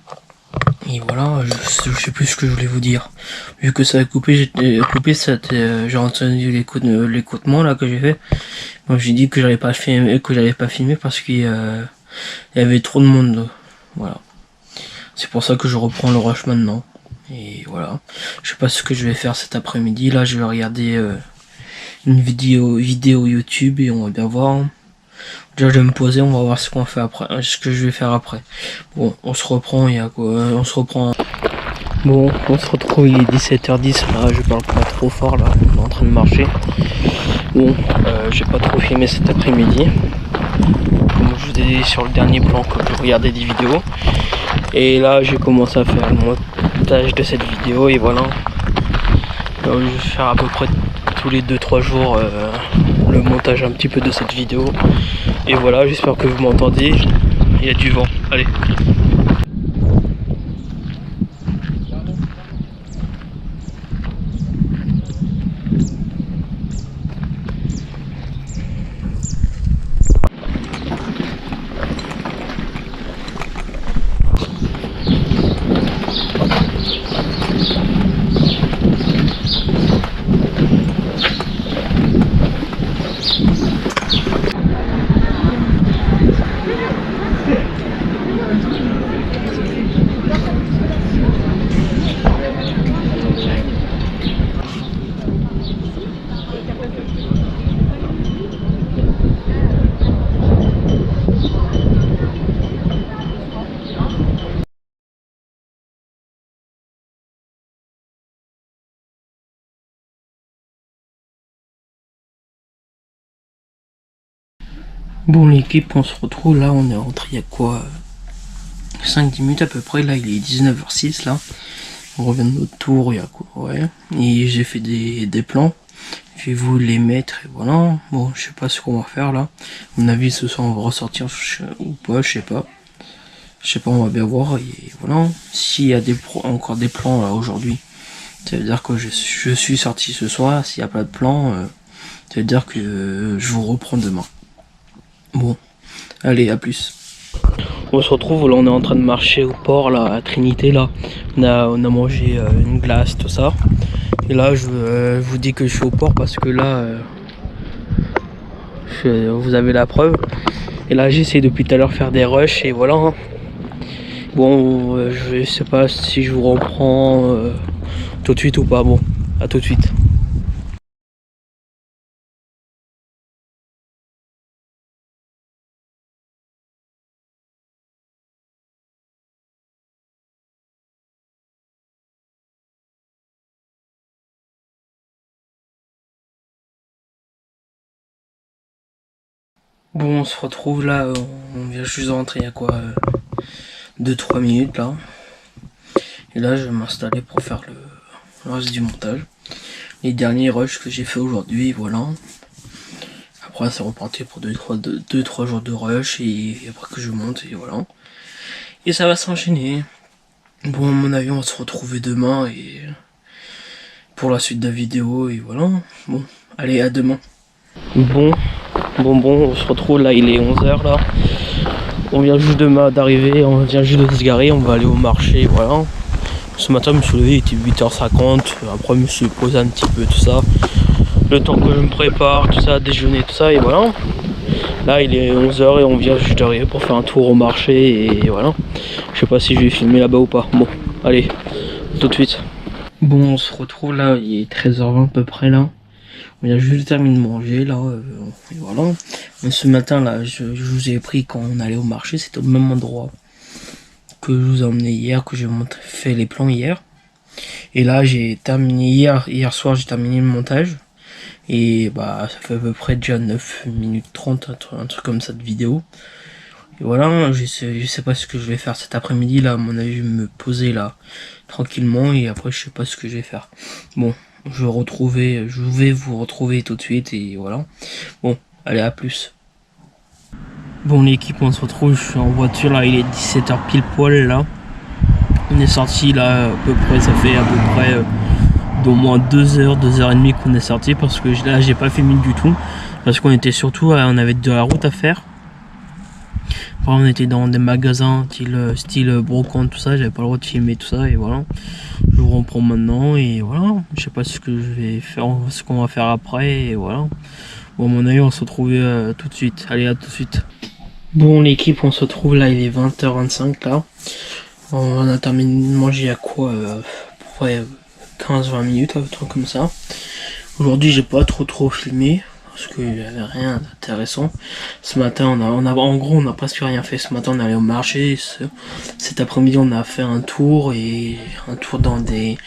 je sais plus ce que je voulais vous dire. Vu que ça a coupé, j'ai entendu l'écoutement là que j'ai fait. Donc j'ai dit que j'avais pas filmé parce qu'il y avait trop de monde. Voilà. C'est pour ça que je reprends le rush maintenant. Et voilà. Je sais pas ce que je vais faire cet après-midi. Là, je vais regarder une vidéo YouTube et on va bien voir. Déjà, je vais me poser. On va voir ce qu'on fait après, ce que je vais faire après. Bon, on se reprend. Il y a quoi ? On se reprend. Bon, on se retrouve, il est 17h10, là je parle pas trop fort, là on est en train de marcher. Bon, j'ai pas trop filmé cet après-midi, comme je vous ai dit sur le dernier plan que je regardais des vidéos. Et là j'ai commencé à faire le montage de cette vidéo et voilà. Je vais faire à peu près tous les 2-3 jours le montage un petit peu de cette vidéo. Et voilà, j'espère que vous m'entendez, il y a du vent, allez. Bon l'équipe, on se retrouve là, on est rentré il y a quoi 5-10 minutes à peu près, là il est 19h06 là. On revient de notre tour, il y a quoi, ouais. Et j'ai fait des plans. Je vais vous les mettre et voilà. Bon, je sais pas ce qu'on va faire là. À mon avis ce soir on va ressortir ou pas, je sais pas. Je sais pas, on va bien voir et voilà. S'il y a encore des plans là aujourd'hui, ça veut dire que je suis sorti ce soir. S'il n'y a pas de plan, ça veut dire que je vous reprends demain. Bon, allez, à plus. On se retrouve, là on est en train de marcher au port là, à Trinité là. On a mangé une glace, tout ça. Et là je vous dis que je suis au port parce que là vous avez la preuve. Et là j'essaie depuis tout à l'heure faire des rushs et voilà. Hein. Bon, je sais pas si je vous reprends tout de suite ou pas. Bon, à tout de suite. Bon, on se retrouve là, on vient juste de rentrer il y a quoi 2-3 minutes là. Et là je vais m'installer pour faire le reste du montage. Les derniers rushs que j'ai fait aujourd'hui, voilà. Après c'est reparti pour 2-3 jours de rush et après que je monte et voilà. Et ça va s'enchaîner. Bon à mon avis on va se retrouver demain et pour la suite de la vidéo et voilà. Bon, allez à demain. Bon, on se retrouve là, il est 11h là. On vient juste d'arriver, on vient juste de se garer, on va aller au marché, voilà. Ce matin, je me suis levé, il était 8h50. Après, je me suis posé un petit peu, tout ça. Le temps que je me prépare, tout ça, déjeuner, tout ça, et voilà. Là, il est 11h et on vient juste d'arriver pour faire un tour au marché, et voilà. Je sais pas si je vais filmer là-bas ou pas. Bon, allez, tout de suite. Bon, on se retrouve là, il est 13h20 à peu près là. On vient juste de terminer de manger là, et voilà. Ce matin là, je vous ai pris quand on allait au marché, c'était au même endroit que je vous ai emmené hier, que j'ai fait les plans hier. Et là j'ai terminé hier soir, j'ai terminé le montage. Et bah ça fait à peu près déjà 9 minutes 30, un truc comme ça de vidéo. Et voilà, je sais pas ce que je vais faire cet après-midi là, à mon avis je vais me poser là tranquillement et après je sais pas ce que je vais faire. Bon, je vais vous retrouver tout de suite et voilà. Bon, allez à plus. Bon l'équipe, on se retrouve, je suis en voiture là, il est 17h pile poil là. On est sorti là à peu près, ça fait à peu près d'au moins 2h, 2h30 qu'on est sorti parce que là j'ai pas filmé du tout. Parce qu'on était surtout, on avait de la route à faire. Après, on était dans des magasins style brocante, tout ça, j'avais pas le droit de filmer tout ça et voilà. Je vous reprends maintenant et voilà. Je sais pas ce que je vais faire, ce qu'on va faire après et voilà. Bon à mon avis on se retrouve tout de suite. Allez à tout de suite. Bon l'équipe, on se retrouve là, il est 20h25 là. On a terminé de manger à quoi à peu près 15-20 minutes, un truc comme ça. Aujourd'hui j'ai pas trop filmé. parce qu'il n'y avait rien d'intéressant. Ce matin, en gros, on n'a presque rien fait. Ce matin, on est allé au marché. Cet après-midi, on a fait un tour dans des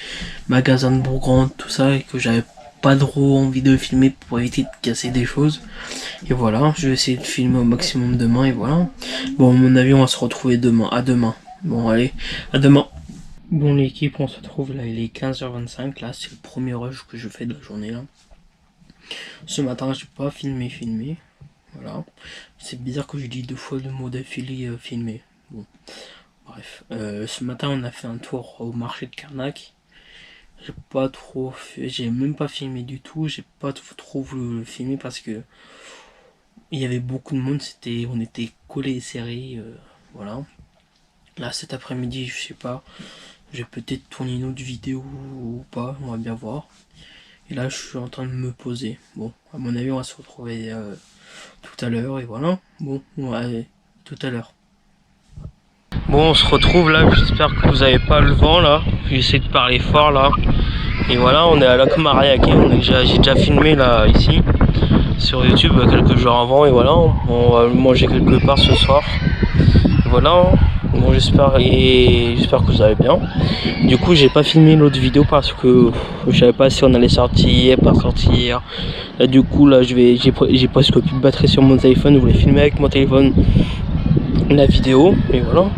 magasins de Bourgogne, tout ça, et que j'avais pas trop envie de filmer pour éviter de casser des choses. Et voilà, je vais essayer de filmer au maximum demain, et voilà. Bon, à mon avis, on va se retrouver demain. À demain. Bon, allez, à demain. Bon, l'équipe, on se retrouve là, il est 15h25. Là, c'est le premier rush que je fais de la journée là. Ce matin, j'ai pas filmé. Voilà. C'est bizarre que je dis 2 fois le mot d'affilée filmé. Bon, bref. Ce matin, on a fait un tour au marché de Carnac. J'ai même pas filmé du tout. J'ai pas trop voulu le filmer parce que il y avait beaucoup de monde. On était collés et serrés. Voilà. Là, cet après-midi, je sais pas. Je vais peut-être tourner une autre vidéo ou pas. On va bien voir. Et là, je suis en train de me poser. Bon, à mon avis, on va se retrouver tout à l'heure. Et voilà. Bon, ouais, tout à l'heure. Bon, on se retrouve là. J'espère que vous avez pas le vent là. J'essaie de parler fort là. Et voilà, on est à Lac Mariaquet. J'ai déjà filmé là, ici, sur YouTube, quelques jours avant. Et voilà, on va manger quelque part ce soir. Et voilà. Bon, j'espère que vous allez bien. Du coup, j'ai pas filmé l'autre vidéo parce que je savais pas si on allait sortir, pas sortir. Là, du coup, là, j'ai presque plus de batterie sur mon téléphone. Je voulais filmer avec mon téléphone la vidéo. Et voilà.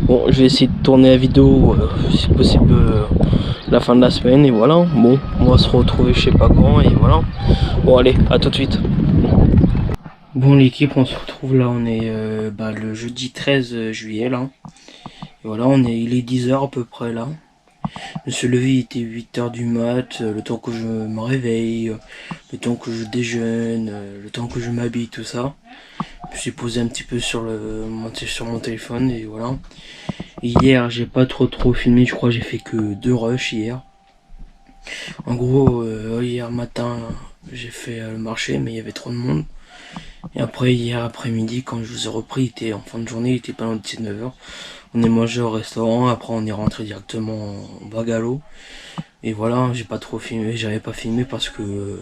Bon, je vais essayer de tourner la vidéo, si possible, la fin de la semaine. Et voilà. Bon, on va se retrouver je sais pas quand. Et voilà. Bon, allez, à tout de suite. Bon, l'équipe, on se retrouve là. On est le jeudi 13 juillet là. Et voilà, il est 10h à peu près là. Je me suis levé, il était 8h du mat, le temps que je me réveille, le temps que je déjeune, le temps que je m'habille, tout ça. Je me suis posé un petit peu sur mon téléphone et voilà. Et hier, j'ai pas trop filmé, je crois que j'ai fait que 2 rushs hier. En gros, hier matin, j'ai fait le marché, mais il y avait trop de monde. Et après, hier après-midi, quand je vous ai repris, il était en fin de journée, il était pas loin de 19h. On est mangé au restaurant, après on est rentré directement en Bagalo. Et voilà, j'ai pas trop filmé, j'avais pas filmé parce que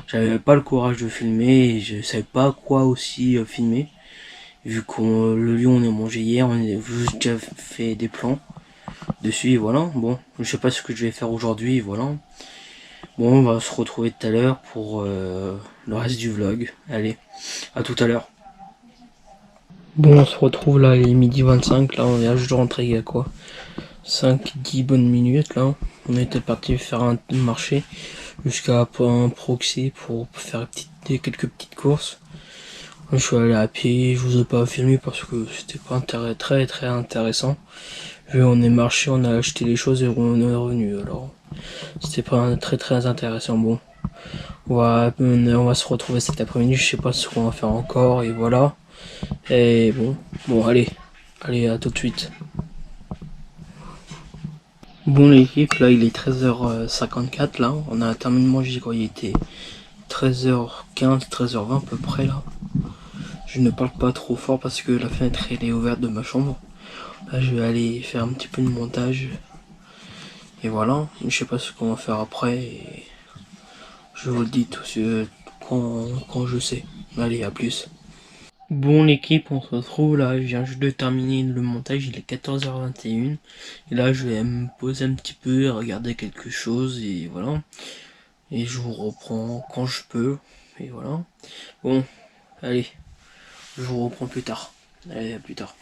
j'avais pas le courage de filmer et je savais pas quoi aussi filmer. Vu que le lion on est mangé hier, on a juste déjà fait des plans dessus et voilà. Bon, je sais pas ce que je vais faire aujourd'hui, voilà. Bon, on va se retrouver tout à l'heure pour le reste du vlog. Allez, à tout à l'heure. Bon, on se retrouve là, il est midi 25, là, on vient juste de rentrer il y a quoi 5-10 bonnes minutes, là. On était parti faire un marché jusqu'à un proxy pour faire quelques petites courses. Je suis allé à pied, je vous ai pas filmé parce que c'était pas très intéressant. Vu on est marché, on a acheté les choses et on est revenu, alors c'était pas très intéressant. Bon, on va se retrouver cet après-midi, je sais pas ce qu'on va faire encore et voilà. Et bon allez, à tout de suite. Bon l'équipe, là il est 13h54 là, on a terminé de manger quand il était 13h15, 13h20 à peu près là. Je ne parle pas trop fort parce que la fenêtre elle est ouverte de ma chambre. Là je vais aller faire un petit peu de montage. Et voilà, je sais pas ce qu'on va faire après. Et je vous le dis tout quand je sais. Allez, à plus. Bon l'équipe, on se retrouve là, je viens juste de terminer le montage, il est 14h21. Et là je vais me poser un petit peu, regarder quelque chose et voilà. Et je vous reprends quand je peux. Et voilà. Bon, allez, je vous reprends plus tard. Allez, à plus tard.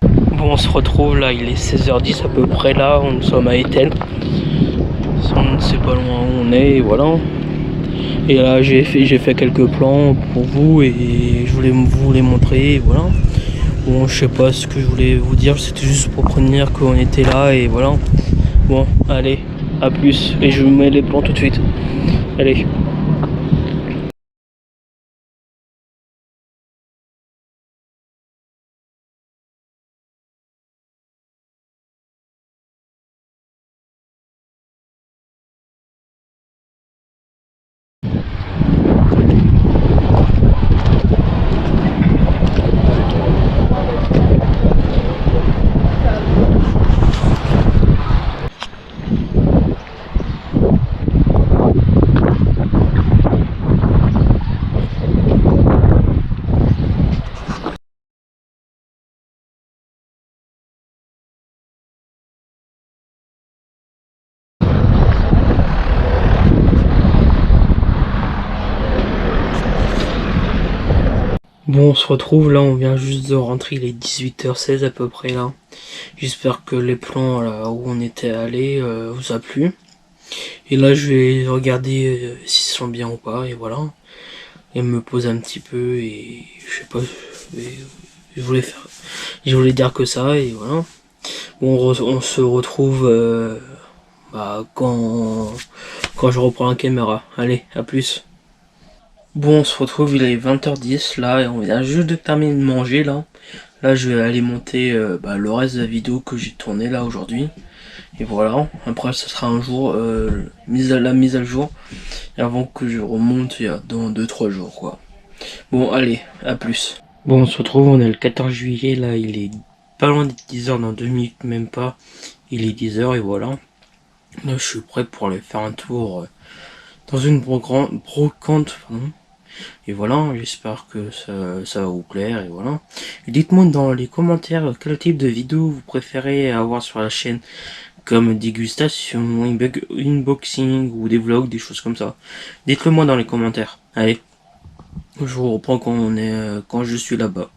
Bon, on se retrouve là, il est 16h10 à peu près là, nous sommes à Etel. On ne sait pas loin où on est, et voilà. Et là j'ai fait quelques plans pour vous et je voulais vous les montrer, et voilà. Bon, je sais pas ce que je voulais vous dire, c'était juste pour prévenir qu'on était là et voilà. Bon, allez, à plus, et je vous mets les plans tout de suite. Allez. Bon, on se retrouve là, on vient juste de rentrer, il est 18h16 à peu près là. J'espère que les plans là où on était allé vous a plu. Et là je vais regarder s'ils sont bien ou pas, et voilà. Et me poser un petit peu, et je sais pas, je voulais dire que ça, et voilà. Bon, on se retrouve quand je reprends la caméra. Allez, à plus. Bon, on se retrouve, il est 20h10 là, et on vient juste de terminer de manger là. Là, je vais aller monter le reste de la vidéo que j'ai tourné là aujourd'hui. Et voilà, après ce sera un jour, la mise à jour, et avant que je remonte dans 2-3 jours quoi. Bon, allez, à plus. Bon, on se retrouve, on est le 14 juillet, là, il est pas loin d'être 10h, dans 2 minutes même pas. Il est 10h et voilà. Là, je suis prêt pour aller faire un tour dans une brocante, pardon. Et voilà, j'espère que ça va vous plaire, et voilà. Et dites-moi dans les commentaires quel type de vidéo vous préférez avoir sur la chaîne, comme dégustation, unboxing ou des vlogs, des choses comme ça. Dites-le moi dans les commentaires. Allez, je vous reprends quand je suis là-bas.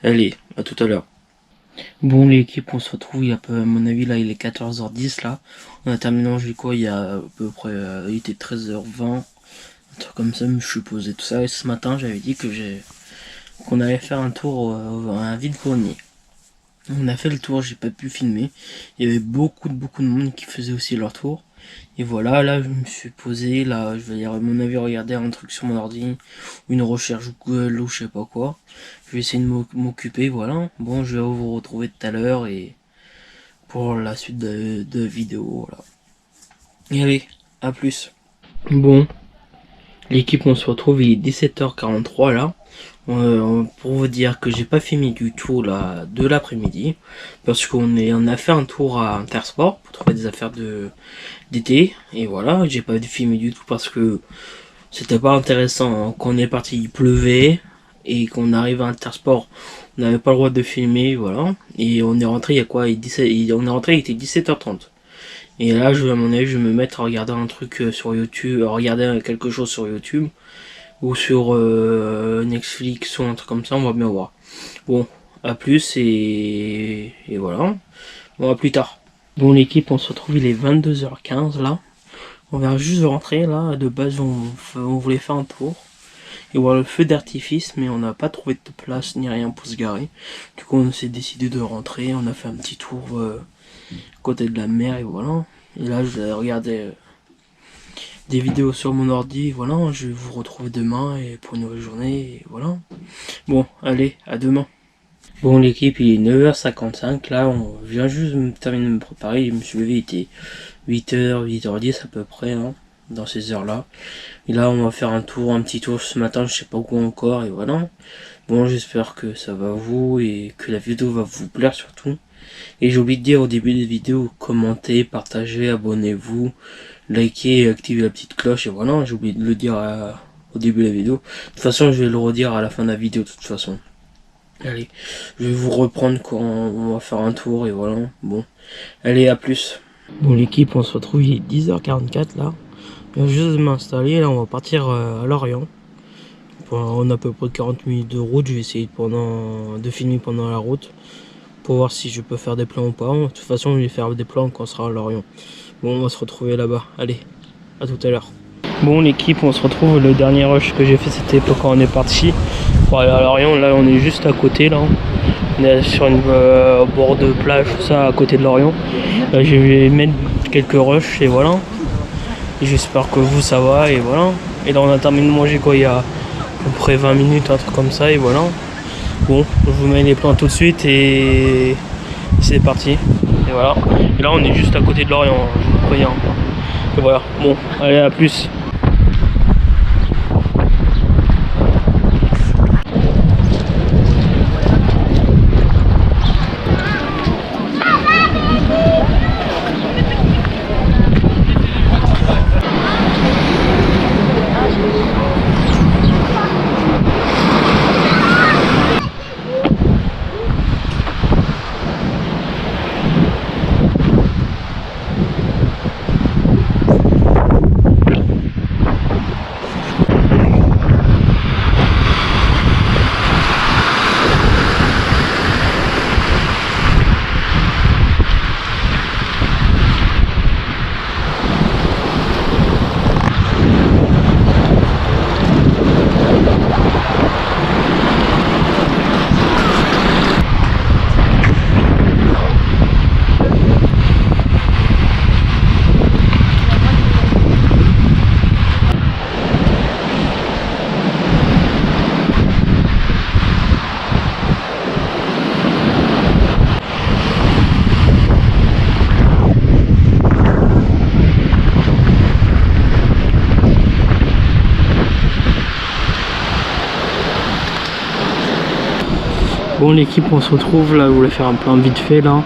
Allez, à tout à l'heure. Bon l'équipe, on se retrouve, à mon avis là il est 14h10 là. On a terminé manger quoi il y a à peu près, il était 13h20, un truc comme ça, je suis posé tout ça. Et ce matin j'avais dit qu'on allait faire un tour à un vide-grenier. On a fait le tour, j'ai pas pu filmer. Il y avait beaucoup de monde qui faisait aussi leur tour. Et voilà, là je me suis posé, là je vais à mon avis regarder un truc sur mon ordi, ou une recherche Google ou je sais pas quoi. Je vais essayer de m'occuper, voilà. Bon, je vais vous retrouver tout à l'heure et pour la suite de vidéo, voilà. Et allez, à plus. Bon, l'équipe, on se retrouve, il est 17h43 là. Pour vous dire que j'ai pas filmé du tout là de l'après-midi, parce qu'on a fait un tour à Intersport pour trouver des affaires d'été, et voilà, j'ai pas filmé du tout parce que c'était pas intéressant. Quand on est parti, il pleuvait, et qu'on arrive à Intersport, on n'avait pas le droit de filmer, voilà. Et on est rentré, il y a quoi, on est rentré, il était 17h30. Et là, à mon avis, je vais me mettre à regarder un truc sur YouTube, à regarder quelque chose sur YouTube, ou sur Netflix, ou un truc comme ça, on va bien voir. Bon, à plus, et voilà. Bon, à plus tard. Bon, l'équipe, on se retrouve, il est 22h15 là. On vient juste de rentrer là. De base, on voulait faire un tour et voir le feu d'artifice, mais on n'a pas trouvé de place ni rien pour se garer. Du coup, on s'est décidé de rentrer. On a fait un petit tour côté de la mer, et voilà. Et là, je vais regarder des vidéos sur mon ordi, voilà. Je vais vous retrouver demain et pour une nouvelle journée, et voilà. Bon, allez, à demain. Bon l'équipe, il est 9h55, là on vient juste de terminer de me préparer, je me suis levé, il était 8h, 8h10 à peu près, hein, dans ces heures là. Et là on va faire un petit tour ce matin, je sais pas où encore, et voilà. Bon, j'espère que ça va vous, et que la vidéo va vous plaire surtout. Et j'ai oublié de dire au début des vidéos, commentez, partagez, abonnez-vous, likez, activez la petite cloche, et voilà, j'ai oublié de le dire au début de la vidéo. De toute façon, je vais le redire à la fin de la vidéo de toute façon. Allez, je vais vous reprendre quand on va faire un tour, et voilà. Bon, allez, à plus. Bon l'équipe, on se retrouve, il est 10h44 là. Je viens juste de m'installer, là on va partir à Lorient. On a à peu près 40 minutes de route, je vais essayer de filmer pendant la route, pour voir si je peux faire des plans ou pas. De toute façon, je vais faire des plans quand on sera à Lorient. Bon, on va se retrouver là-bas, allez, à tout à l'heure. Bon l'équipe, on se retrouve, le dernier rush que j'ai fait c'était quand on est parti pour aller à Lorient. Là on est juste à côté, là on est sur une bord de plage, tout ça, à côté de Lorient. Là je vais mettre quelques rushs, et voilà. J'espère que vous ça va, et voilà. Et là on a terminé de manger quoi, il y a à peu près 20 minutes, un truc comme ça, et voilà. Bon, je vous mets les plans tout de suite, et c'est parti, et voilà. Et là on est juste à côté de Lorient, je vous préviens. Et voilà, bon, allez, à plus. Bon l'équipe, on se retrouve là, je voulais faire un plan vite fait là.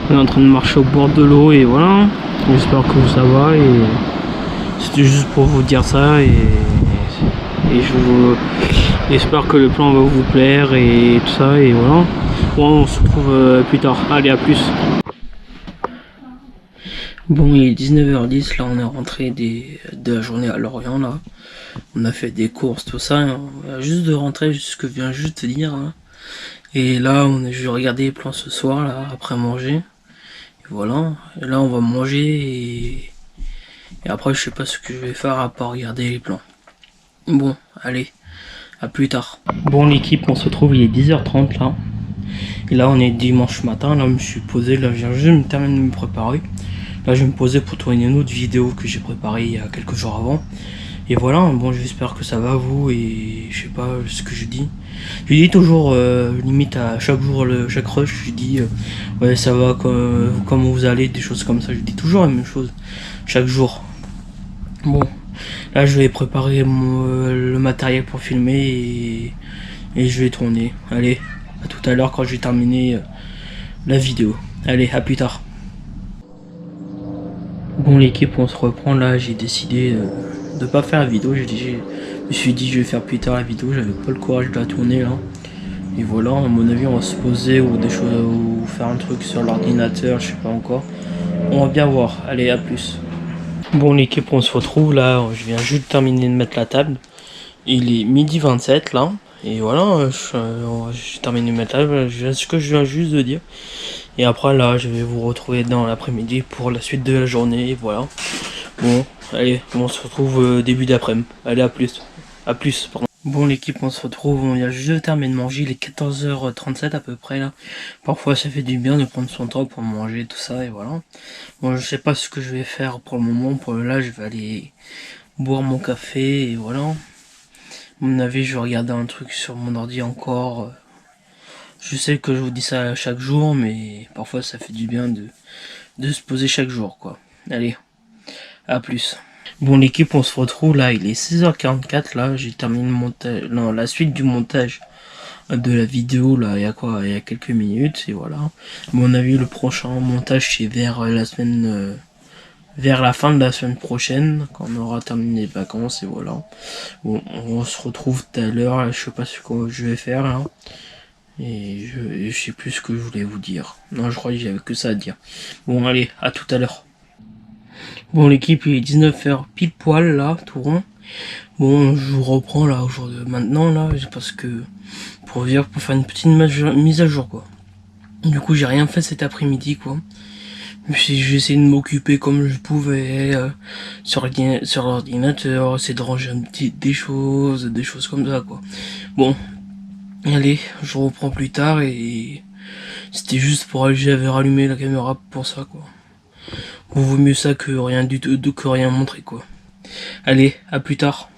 On est en train de marcher au bord de l'eau et voilà. J'espère que ça va et c'était juste pour vous dire ça et j'espère que le plan va vous plaire et tout ça et voilà. Bon on se retrouve plus tard. Allez à plus. Bon il est 19h10 là, on est rentré de la journée à Lorient là. On a fait des courses tout ça. On vient juste de rentrer, ce que je viens juste de dire hein. Et là, je vais regarder les plans ce soir, là, après manger. Et voilà. Et là, on va manger et après, je sais pas ce que je vais faire à part regarder les plans. Bon, allez, à plus tard. Bon, l'équipe, on se retrouve, il est 10h30 là. Et là, on est dimanche matin. Là, je me suis posé, là, je viens juste de me terminer de me préparer. Là, je vais me poser pour tourner une autre vidéo que j'ai préparée il y a quelques jours avant. Et voilà, bon j'espère que ça va vous et je sais pas ce que je dis. Je dis toujours limite à chaque jour, chaque rush, je dis ouais ça va, comment vous allez, des choses comme ça. Je dis toujours la même chose chaque jour. Bon, là je vais préparer le matériel pour filmer et je vais tourner. Allez, à tout à l'heure quand j'ai terminé la vidéo. Allez, à plus tard. Bon l'équipe, on se reprend là, j'ai décidé de pas faire la vidéo, je me suis dit je vais faire plus tard la vidéo, j'avais pas le courage de la tourner là. Et voilà, à mon avis on va se poser ou des choses ou faire un truc sur l'ordinateur, je sais pas encore. On va bien voir, allez à plus. Bon l'équipe, on se retrouve là, je viens juste de terminer de mettre la table. Il est 12h27 là. Et voilà, j'ai terminé de mettre la table, ce que je viens juste de dire. Et après là, je vais vous retrouver dans l'après-midi pour la suite de la journée, et voilà. Bon, allez, on se retrouve début d'après-midi. Allez, à plus. À plus, pardon. Bon l'équipe, on se retrouve, on vient juste de terminer de manger, il est 14h37 à peu près là. Parfois ça fait du bien de prendre son temps pour manger, tout ça, et voilà. Bon, je sais pas ce que je vais faire pour le moment, pour là je vais aller boire mon café, et voilà. À mon avis, je vais regarder un truc sur mon ordi encore. Je sais que je vous dis ça chaque jour, mais parfois ça fait du bien de se poser chaque jour, quoi. Allez, à plus. Bon l'équipe, on se retrouve là, il est 16h44 là, j'ai terminé le montage, non, la suite du montage de la vidéo là, il y a quoi, il y a quelques minutes, et voilà. À mon avis, le prochain montage c'est vers la semaine, vers la fin de la semaine prochaine, quand on aura terminé les vacances, et voilà. Bon, on se retrouve tout à l'heure, je sais pas ce que je vais faire là. Et je sais plus ce que je voulais vous dire. Non, je crois que j'avais que ça à dire. Bon, allez, à tout à l'heure. Bon, l'équipe, il est 19h pile poil, là, tout rond. Bon, je vous reprends, là, aujourd'hui, maintenant, là, parce que, pour faire une petite mise à jour, quoi. Du coup, j'ai rien fait cet après-midi, quoi. J'ai essayé de m'occuper comme je pouvais, sur l'ordinateur, essayer de ranger des choses comme ça, quoi. Bon. Allez, je reprends plus tard et c'était juste pour j'avais rallumé la caméra pour ça quoi. Bon, vaut mieux ça que rien du tout, que rien montrer quoi. Allez, à plus tard.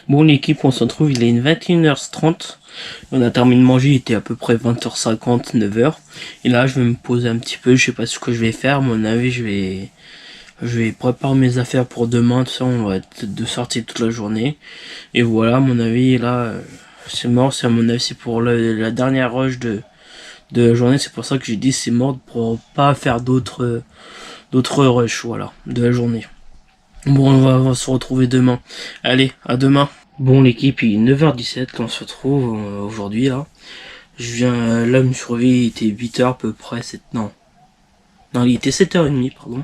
Bon l'équipe, on se retrouve, il est 21h30. On a terminé de manger, il était à peu près 20h50, 9h. Et là je vais me poser un petit peu, je sais pas ce que je vais faire, à mon avis je vais préparer mes affaires pour demain, tout ça, on va être de sortie toute la journée. Et voilà, à mon avis là, c'est mort, c'est à mon avis, c'est pour la dernière rush de la journée, c'est pour ça que j'ai dit c'est mort pour pas faire d'autres rushs, voilà, de la journée. Bon, on va se retrouver demain. Allez, à demain. Bon, l'équipe, il est 9h17, on se retrouve aujourd'hui, là. Je viens, là, me suis réveillé, il était 8h à peu près, non, il était 7h30, pardon.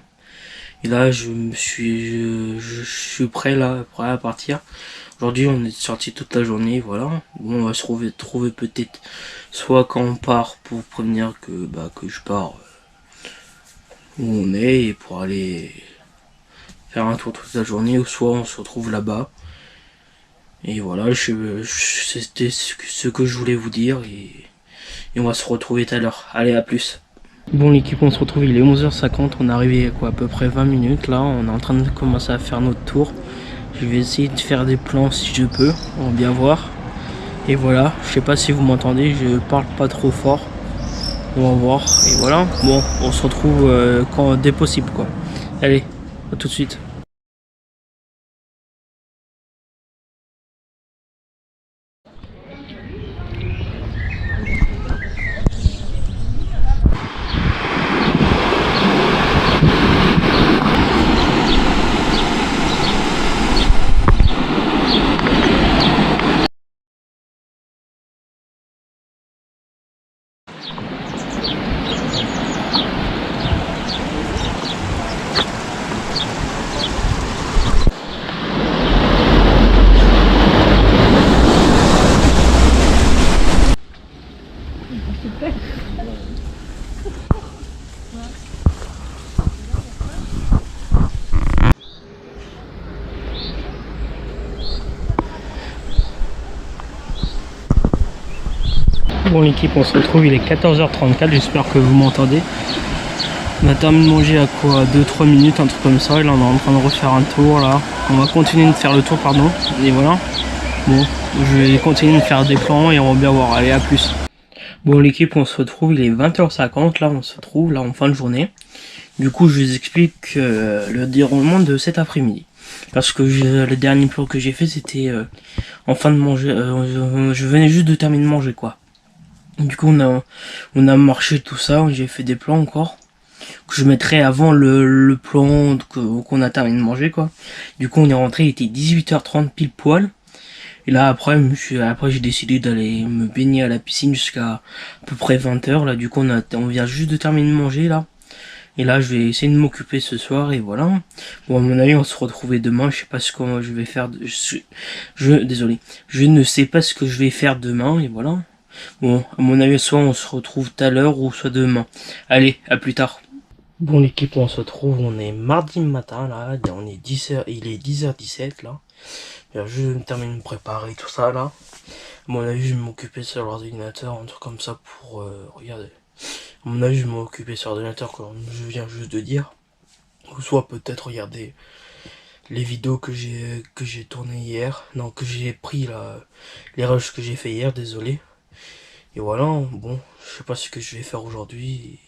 Et là, je suis prêt, là, prêt à partir. Aujourd'hui, on est sorti toute la journée, voilà. Bon, on va se trouver peut-être soit quand on part pour prévenir que je pars où on est et pour aller faire un tour toute la journée, ou soit on se retrouve là-bas. Et voilà, c'était ce que je voulais vous dire et on va se retrouver tout à l'heure. Allez, à plus. Bon l'équipe, on se retrouve, il est 11h50, on est arrivé à peu près 20 minutes là, on est en train de commencer à faire notre tour. Je vais essayer de faire des plans si je peux, on va bien voir. Et voilà, je sais pas si vous m'entendez, je parle pas trop fort. On va voir, et voilà. Bon, on se retrouve dès possible quoi. Allez, à tout de suite. Bon l'équipe, on se retrouve, il est 14h34, j'espère que vous m'entendez. On a terminé de manger à quoi, 2-3 minutes, un truc comme ça, et là on est en train de refaire un tour là. On va continuer de faire le tour, pardon, et voilà. Bon, je vais continuer de faire des plans et on va bien voir, allez à plus. Bon l'équipe, on se retrouve, il est 20h50, là on se retrouve, là en fin de journée. Du coup je vous explique le déroulement de cet après-midi. Parce que le dernier plan que j'ai fait c'était en fin de manger, je venais juste de terminer de manger quoi. Du coup on a marché tout ça, j'ai fait des plans encore que je mettrai avant le plan qu'on a terminé de manger quoi. Du coup on est rentré, il était 18h30 pile poil. Et là après j'ai décidé d'aller me baigner à la piscine jusqu'à peu près 20h là. Du coup on vient juste de terminer de manger là. Et là je vais essayer de m'occuper ce soir et voilà. Bon à mon avis on se retrouvait demain, je sais pas ce que je vais faire, désolé, je ne sais pas ce que je vais faire demain et voilà. Bon, à mon avis, soit on se retrouve tout à l'heure ou soit demain. Allez, à plus tard. Bon l'équipe, on se retrouve, on est mardi matin là, on est 10h, il est 10h17 là. Je vais me terminer de me préparer tout ça là. À mon avis, je vais m'occuper sur l'ordinateur, un truc comme ça pour regarder. À mon avis, je vais m'occuper sur l'ordinateur comme je viens juste de dire. Ou soit peut-être regarder les vidéos que j'ai tournées hier. Non, que j'ai pris là, les rushs que j'ai fait hier, désolé. Et voilà, bon, je sais pas ce que je vais faire aujourd'hui.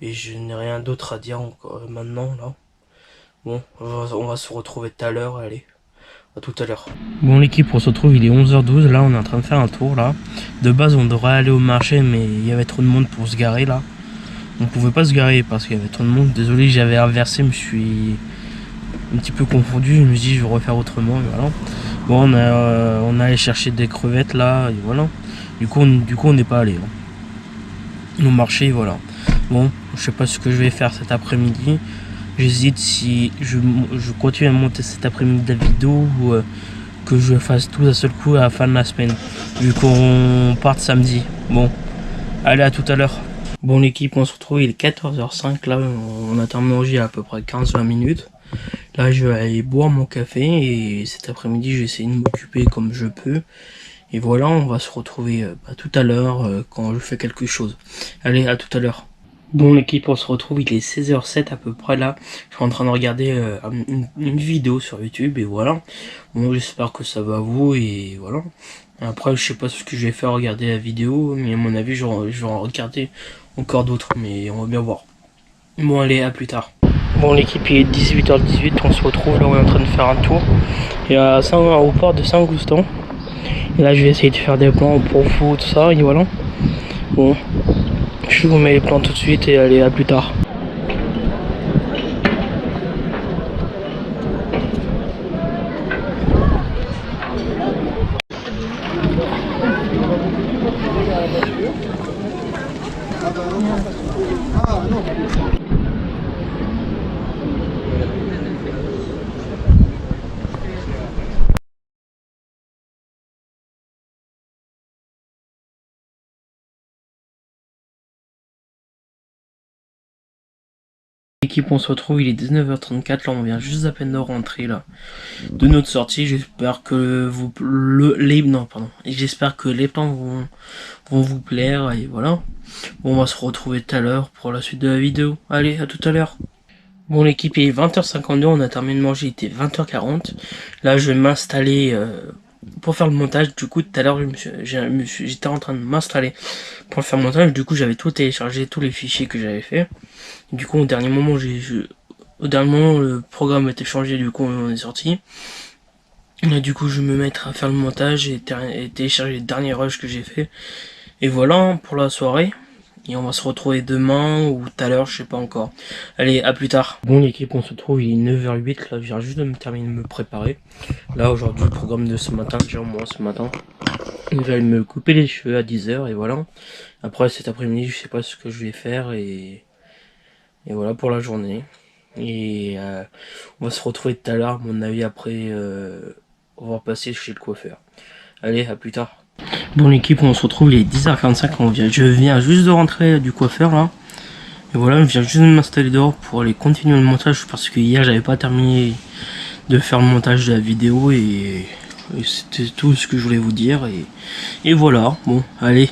Et je n'ai rien d'autre à dire encore maintenant là. Bon, on va se retrouver tout à l'heure, allez. À tout à l'heure. Bon l'équipe, on se retrouve, il est 11h12, là on est en train de faire un tour là. De base on devrait aller au marché mais il y avait trop de monde pour se garer là. On pouvait pas se garer parce qu'il y avait trop de monde. Désolé, j'avais inversé, je me suis un petit peu confondu, je me suis dit je vais refaire autrement et voilà. Bon on a allé chercher des crevettes là et voilà. Du coup on n'est pas allé hein. Au marché voilà. Bon, je sais pas ce que je vais faire cet après-midi. J'hésite si je continue à monter cet après-midi de la vidéo ou que je fasse tout d'un seul coup à la fin de la semaine. Vu qu'on parte samedi. Bon, allez à tout à l'heure. Bon l'équipe, on se retrouve, il est 14h05. Là, on a terminé de manger à peu près 15-20 minutes. Là, je vais aller boire mon café et cet après-midi, je vais essayer de m'occuper comme je peux. Et voilà, on va se retrouver tout à l'heure quand je fais quelque chose. Allez, à tout à l'heure. Bon l'équipe, on se retrouve, il est 16h07 à peu près là. Je suis en train de regarder une vidéo sur YouTube et voilà. Bon j'espère que ça va à vous et voilà. Après je sais pas ce que je vais faire regarder la vidéo, mais à mon avis je vais en regarder encore d'autres, mais on va bien voir. Bon allez, à plus tard. Bon l'équipe, il est 18h18, on se retrouve là, on est en train de faire un tour. Et au port de Saint-Goustan. Et là je vais essayer de faire des plans pour vous, tout ça, et voilà. Bon. Je vous mets les plans tout de suite et allez à plus tard. L'équipe, on se retrouve, il est 19h34, là on vient juste à peine de rentrer là de notre sortie. J'espère que j'espère que les plans vont vous plaire et voilà. Bon, on va se retrouver tout à l'heure pour la suite de la vidéo. Allez, à tout à l'heure. Bon l'équipe, il est 20h52, on a terminé de manger, il était 20h40. Là je vais m'installer pour faire le montage. Du coup tout à l'heure j'étais en train de m'installer pour faire le montage. Du coup j'avais tout téléchargé, tous les fichiers que j'avais fait. Du coup au dernier moment le programme a été changé, du coup on est sorti. Là du coup je vais me mettre à faire le montage et télécharger les derniers rushs que j'ai fait. Et voilà pour la soirée. Et on va se retrouver demain ou tout à l'heure, je sais pas encore. Allez, à plus tard. Bon l'équipe, on se retrouve, il est 9h08, là je viens juste de me terminer de me préparer. Là aujourd'hui, le programme de ce matin, déjà moi ce matin. Je vais aller me couper les cheveux à 10h et voilà. Après cet après-midi, je sais pas ce que je vais faire et voilà pour la journée. Et on va se retrouver tout à l'heure, à mon avis après on va passer chez le coiffeur. Allez, à plus tard. Bon l'équipe, on se retrouve, il est 10h45, je viens juste de rentrer du coiffeur là. Et voilà, je viens juste de m'installer dehors pour aller continuer le montage parce que hier j'avais pas terminé de faire le montage de la vidéo et c'était tout ce que je voulais vous dire et voilà, bon allez,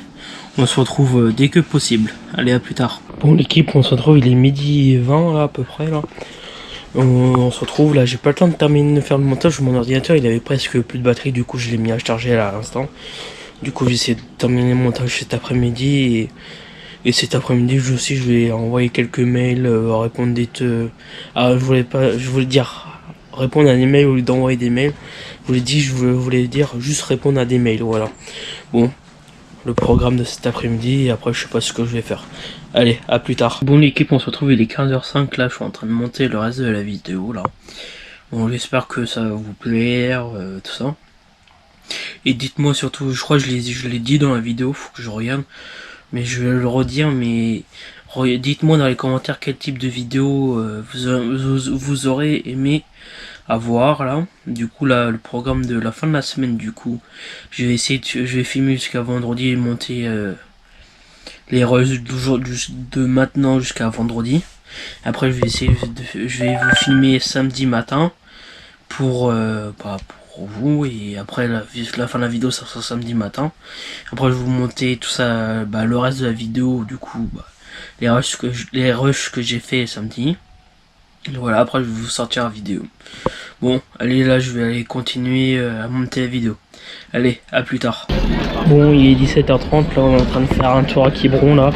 on se retrouve dès que possible. Allez, à plus tard. Bon l'équipe, on se retrouve, il est midi 20 là à peu près là. On se retrouve là, j'ai pas le temps de terminer de faire le montage, mon ordinateur il avait presque plus de batterie, du coup je l'ai mis à charger là à l'instant. Du coup j'essaie de terminer le montage cet après-midi et cet après-midi je vais envoyer quelques mails, répondre je voulais dire répondre à des mails au lieu d'envoyer des mails. Je voulais dire juste répondre à des mails, voilà. Bon, le programme de cet après-midi et après je sais pas ce que je vais faire. Allez, à plus tard. Bon l'équipe, on se retrouve, il est 15h05 là, je suis en train de monter le reste de la vidéo là. Bon, j'espère que ça va vous plaire, tout ça. Et dites-moi surtout, je crois que je l'ai dit dans la vidéo, faut que je regarde, mais je vais le redire, mais dites-moi dans les commentaires quel type de vidéo vous aurez aimé avoir là. Du coup là, le programme de la fin de la semaine, du coup, je vais filmer jusqu'à vendredi et monter les rushs de maintenant jusqu'à vendredi. Après je vais vous filmer samedi matin pour vous, et après la fin de la vidéo ça sera samedi matin. Après je vais vous monter tout ça, le reste de la vidéo, du coup les rushs que j'ai fait samedi. Et voilà, après je vais vous sortir la vidéo. Bon allez, là je vais aller continuer à monter la vidéo. Allez, à plus tard. Bon, il est 17h30, là on est en train de faire un tour à Quiberon là.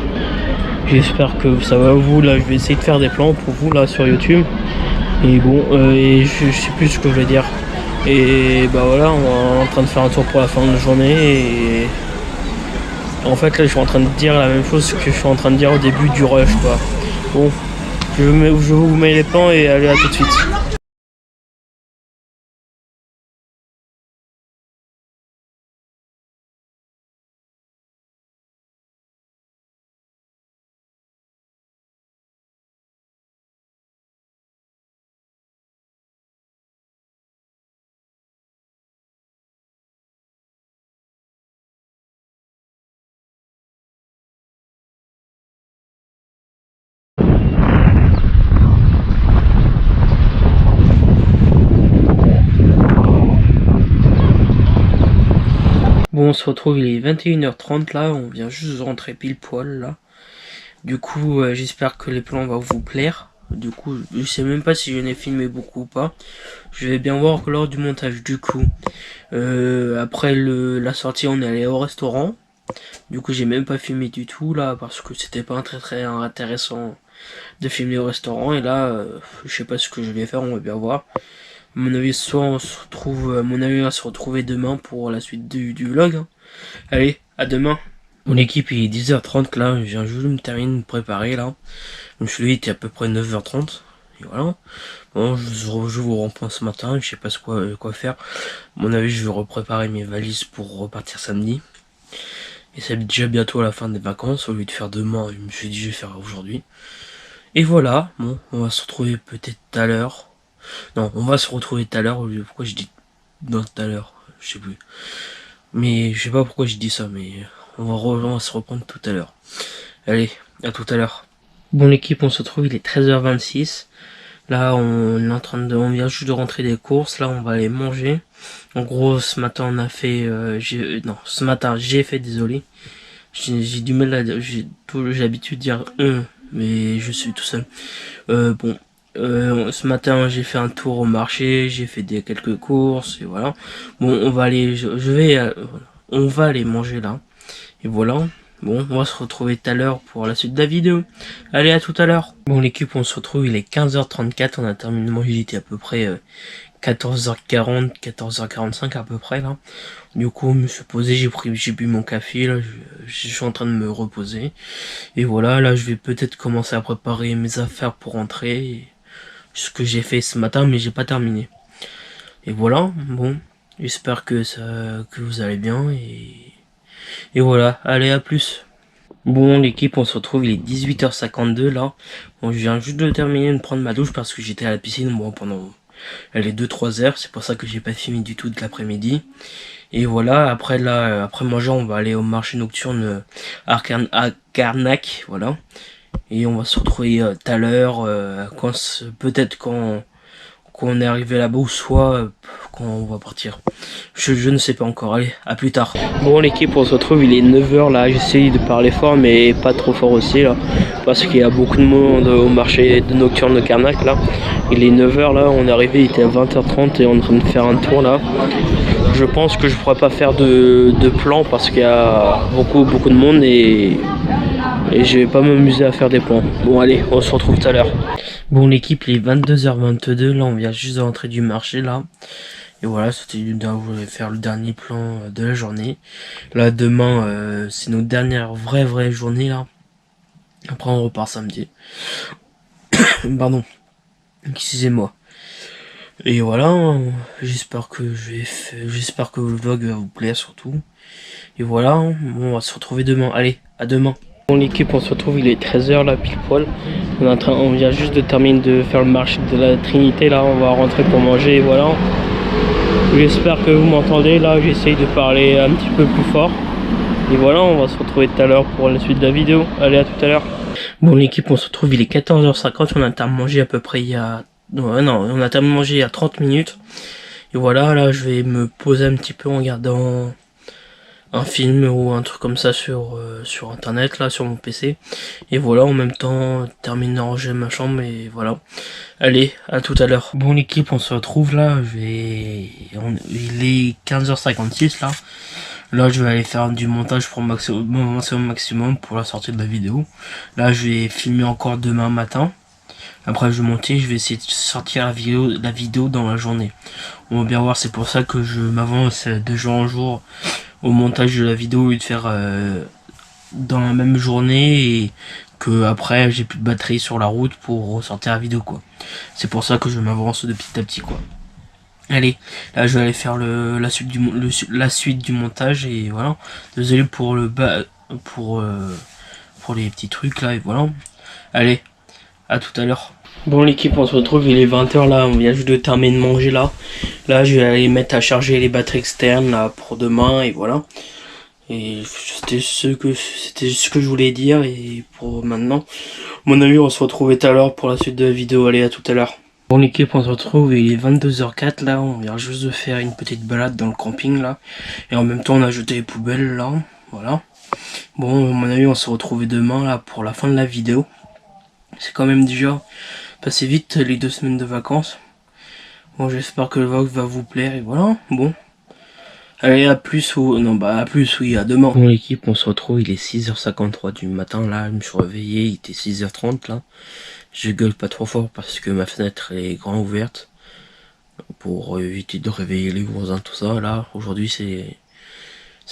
J'espère que ça va vous, là je vais essayer de faire des plans pour vous là sur YouTube. Et bon, et je sais plus ce que je vais dire. Et bah voilà, on est en train de faire un tour pour la fin de la journée et en fait là je suis en train de dire la même chose que je suis en train de dire au début du rush quoi. Bon, je vous mets les plans et allez, à tout de suite. Bon, on se retrouve, il est 21h30 là, on vient juste de rentrer pile poil là. Du coup, j'espère que les plans vont vous plaire. Du coup, je sais même pas si j'en ai filmé beaucoup ou pas. Je vais bien voir que lors du montage. Du coup, après la sortie, on est allé au restaurant. Du coup, j'ai même pas filmé du tout là parce que c'était pas très intéressant de filmer au restaurant. Et là, je sais pas ce que je vais faire, on va bien voir. À mon avis, soit on se retrouve, à mon avis, on va se retrouver demain pour la suite du vlog. Hein. Allez, à demain. Mon équipe il est 10h30 là, je viens juste de me terminer de me préparer là. Je me suis levé, il était à peu près 9h30. Et voilà. Bon, je vous reprends ce matin, je sais pas quoi faire. À mon avis, je vais repréparer mes valises pour repartir samedi. Et c'est déjà bientôt à la fin des vacances, au lieu de faire demain, je me suis dit je vais faire aujourd'hui. Et voilà, bon, on va se retrouver peut-être tout à l'heure. Non, on va se retrouver tout à l'heure, pourquoi je dis non tout à l'heure, je sais plus. Mais je sais pas pourquoi je dis ça, mais on va se reprendre tout à l'heure. Allez, à tout à l'heure. Bon l'équipe, on se retrouve, il est 13h26. Là, on vient juste de rentrer des courses. Là, on va aller manger. En gros, ce matin, on a fait, ce matin, j'ai fait, désolé. J'ai du mal à dire, j'ai l'habitude de dire mais je suis tout seul. Ce matin, j'ai fait un tour au marché, j'ai fait quelques courses, et voilà. Bon, on va aller, on va aller manger là. Et voilà. Bon, on va se retrouver tout à l'heure pour la suite de la vidéo. Allez, à tout à l'heure. Bon, l'équipe, on se retrouve, il est 15h34, on a terminé de manger, il était à peu près 14h40, 14h45 à peu près là. Du coup, je me suis posé, j'ai bu mon café, là, je suis en train de me reposer. Et voilà, là, je vais peut-être commencer à préparer mes affaires pour rentrer. Ce que j'ai fait ce matin, mais j'ai pas terminé. Et voilà, bon, j'espère que vous allez bien et voilà, allez, à plus. Bon l'équipe, on se retrouve, il est 18h52 là. Bon, je viens juste de terminer de prendre ma douche parce que j'étais à la piscine pendant les 2-3 heures. C'est pour ça que j'ai pas filmé du tout de l'après-midi. Et voilà, après là, après manger, on va aller au marché nocturne à Carnac, voilà. Et on va se retrouver tout à l'heure, peut-être quand on est arrivé là-bas, ou soit quand on va partir. Je ne sais pas encore, allez, à plus tard. Bon l'équipe, on se retrouve, il est 9h là, j'essaye de parler fort mais pas trop fort aussi là, parce qu'il y a beaucoup de monde au marché de nocturne de Carnac là. Il est 9h là, on est arrivé, il était à 20h30 et on est en train de faire un tour là. Je pense que je pourrais pas faire de plan parce qu'il y a beaucoup de monde et je vais pas m'amuser à faire des plans. Bon allez, on se retrouve tout à l'heure. Bon l'équipe, il est 22h22, là on vient juste de rentrer du marché là. Et voilà, je voulais faire le dernier plan de la journée. Là demain, c'est notre dernière vraie journée là. Après on repart samedi. Pardon, excusez-moi. Et voilà, j'espère que le vlog va vous plaire surtout. Et voilà, bon, on va se retrouver demain. Allez, à demain. Bon l'équipe, on se retrouve, il est 13h là pile poil. On vient juste de terminer de faire le marché de la Trinité là, on va rentrer pour manger et voilà. J'espère que vous m'entendez là, j'essaye de parler un petit peu plus fort. Et voilà, on va se retrouver tout à l'heure pour la suite de la vidéo. Allez, à tout à l'heure. Bon l'équipe, on se retrouve, il est 14h50, on a terminé de manger à peu près il y a... Non, on a terminé de manger il y a 30 minutes. Et voilà, là je vais me poser un petit peu en regardant un film ou un truc comme ça sur internet là, sur mon PC. Et voilà, en même temps terminer de ranger ma chambre et voilà. Allez, à tout à l'heure. Bon l'équipe, on se retrouve là, il est 15h56 là. Là je vais aller faire du montage pour maximum pour la sortie de la vidéo. Là je vais filmer encore demain matin. Après je vais monter, je vais essayer de sortir la vidéo dans la journée. On va bien voir, c'est pour ça que je m'avance de jour en jour au montage de la vidéo et de faire dans la même journée et que après j'ai plus de batterie sur la route pour ressortir la vidéo quoi. C'est pour ça que je m'avance de petit à petit quoi. Allez, là je vais aller faire la suite du montage et voilà. Désolé pour pour les petits trucs là et voilà. Allez, à tout à l'heure. Bon l'équipe, on se retrouve, il est 20h là, on vient juste de terminer de manger là. Là je vais aller mettre à charger les batteries externes là pour demain et voilà. Et c'était ce que je voulais dire et pour maintenant. À mon avis, on se retrouve tout à l'heure pour la suite de la vidéo. Allez, à tout à l'heure. Bon l'équipe, on se retrouve, il est 22h04 là, on vient juste de faire une petite balade dans le camping là. Et en même temps on a jeté les poubelles là, voilà. Bon, à mon avis, on se retrouve demain là pour la fin de la vidéo. C'est quand même déjà passé vite les 2 semaines de vacances. Bon, j'espère que le vlog va vous plaire et voilà, bon. Allez, à plus ou... Non, bah à plus, oui, à demain. Bon l'équipe, on se retrouve, il est 6h53 du matin, là, je me suis réveillé, il était 6h30, là. Je gueule pas trop fort parce que ma fenêtre est grand ouverte. Pour éviter de réveiller les voisins, tout ça, là. Aujourd'hui, c'est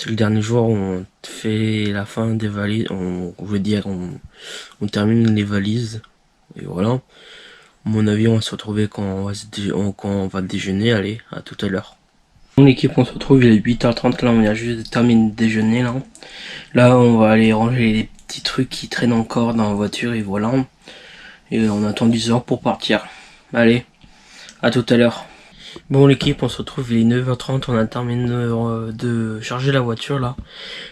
le dernier jour où on fait la fin des valises, on termine les valises. Et voilà. À mon avis, on va se retrouver quand on va déjeuner, allez, à tout à l'heure. Mon équipe, on se retrouve, il est 8h30 là, on vient juste de terminer de déjeuner là. Là on va aller ranger les petits trucs qui traînent encore dans la voiture et voilà. Et on attend 10h pour partir. Allez, à tout à l'heure. Bon l'équipe, on se retrouve, il est 9h30, on a terminé de charger la voiture là.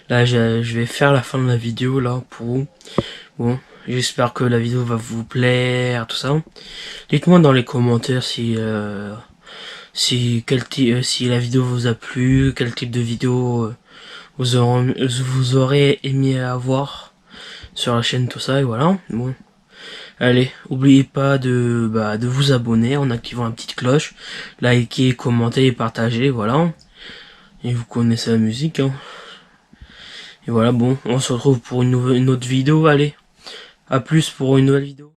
Là je vais faire la fin de la vidéo là pour vous. Bon, j'espère que la vidéo va vous plaire, tout ça. Dites-moi dans les commentaires si la vidéo vous a plu, quel type de vidéo vous aurez aimé avoir sur la chaîne, tout ça, et voilà. Bon, allez, n'oubliez pas de vous abonner en activant la petite cloche, liker, commenter et partager, voilà. Et vous connaissez la musique, hein. Et voilà, bon, on se retrouve pour une autre vidéo, allez. À plus pour une nouvelle vidéo.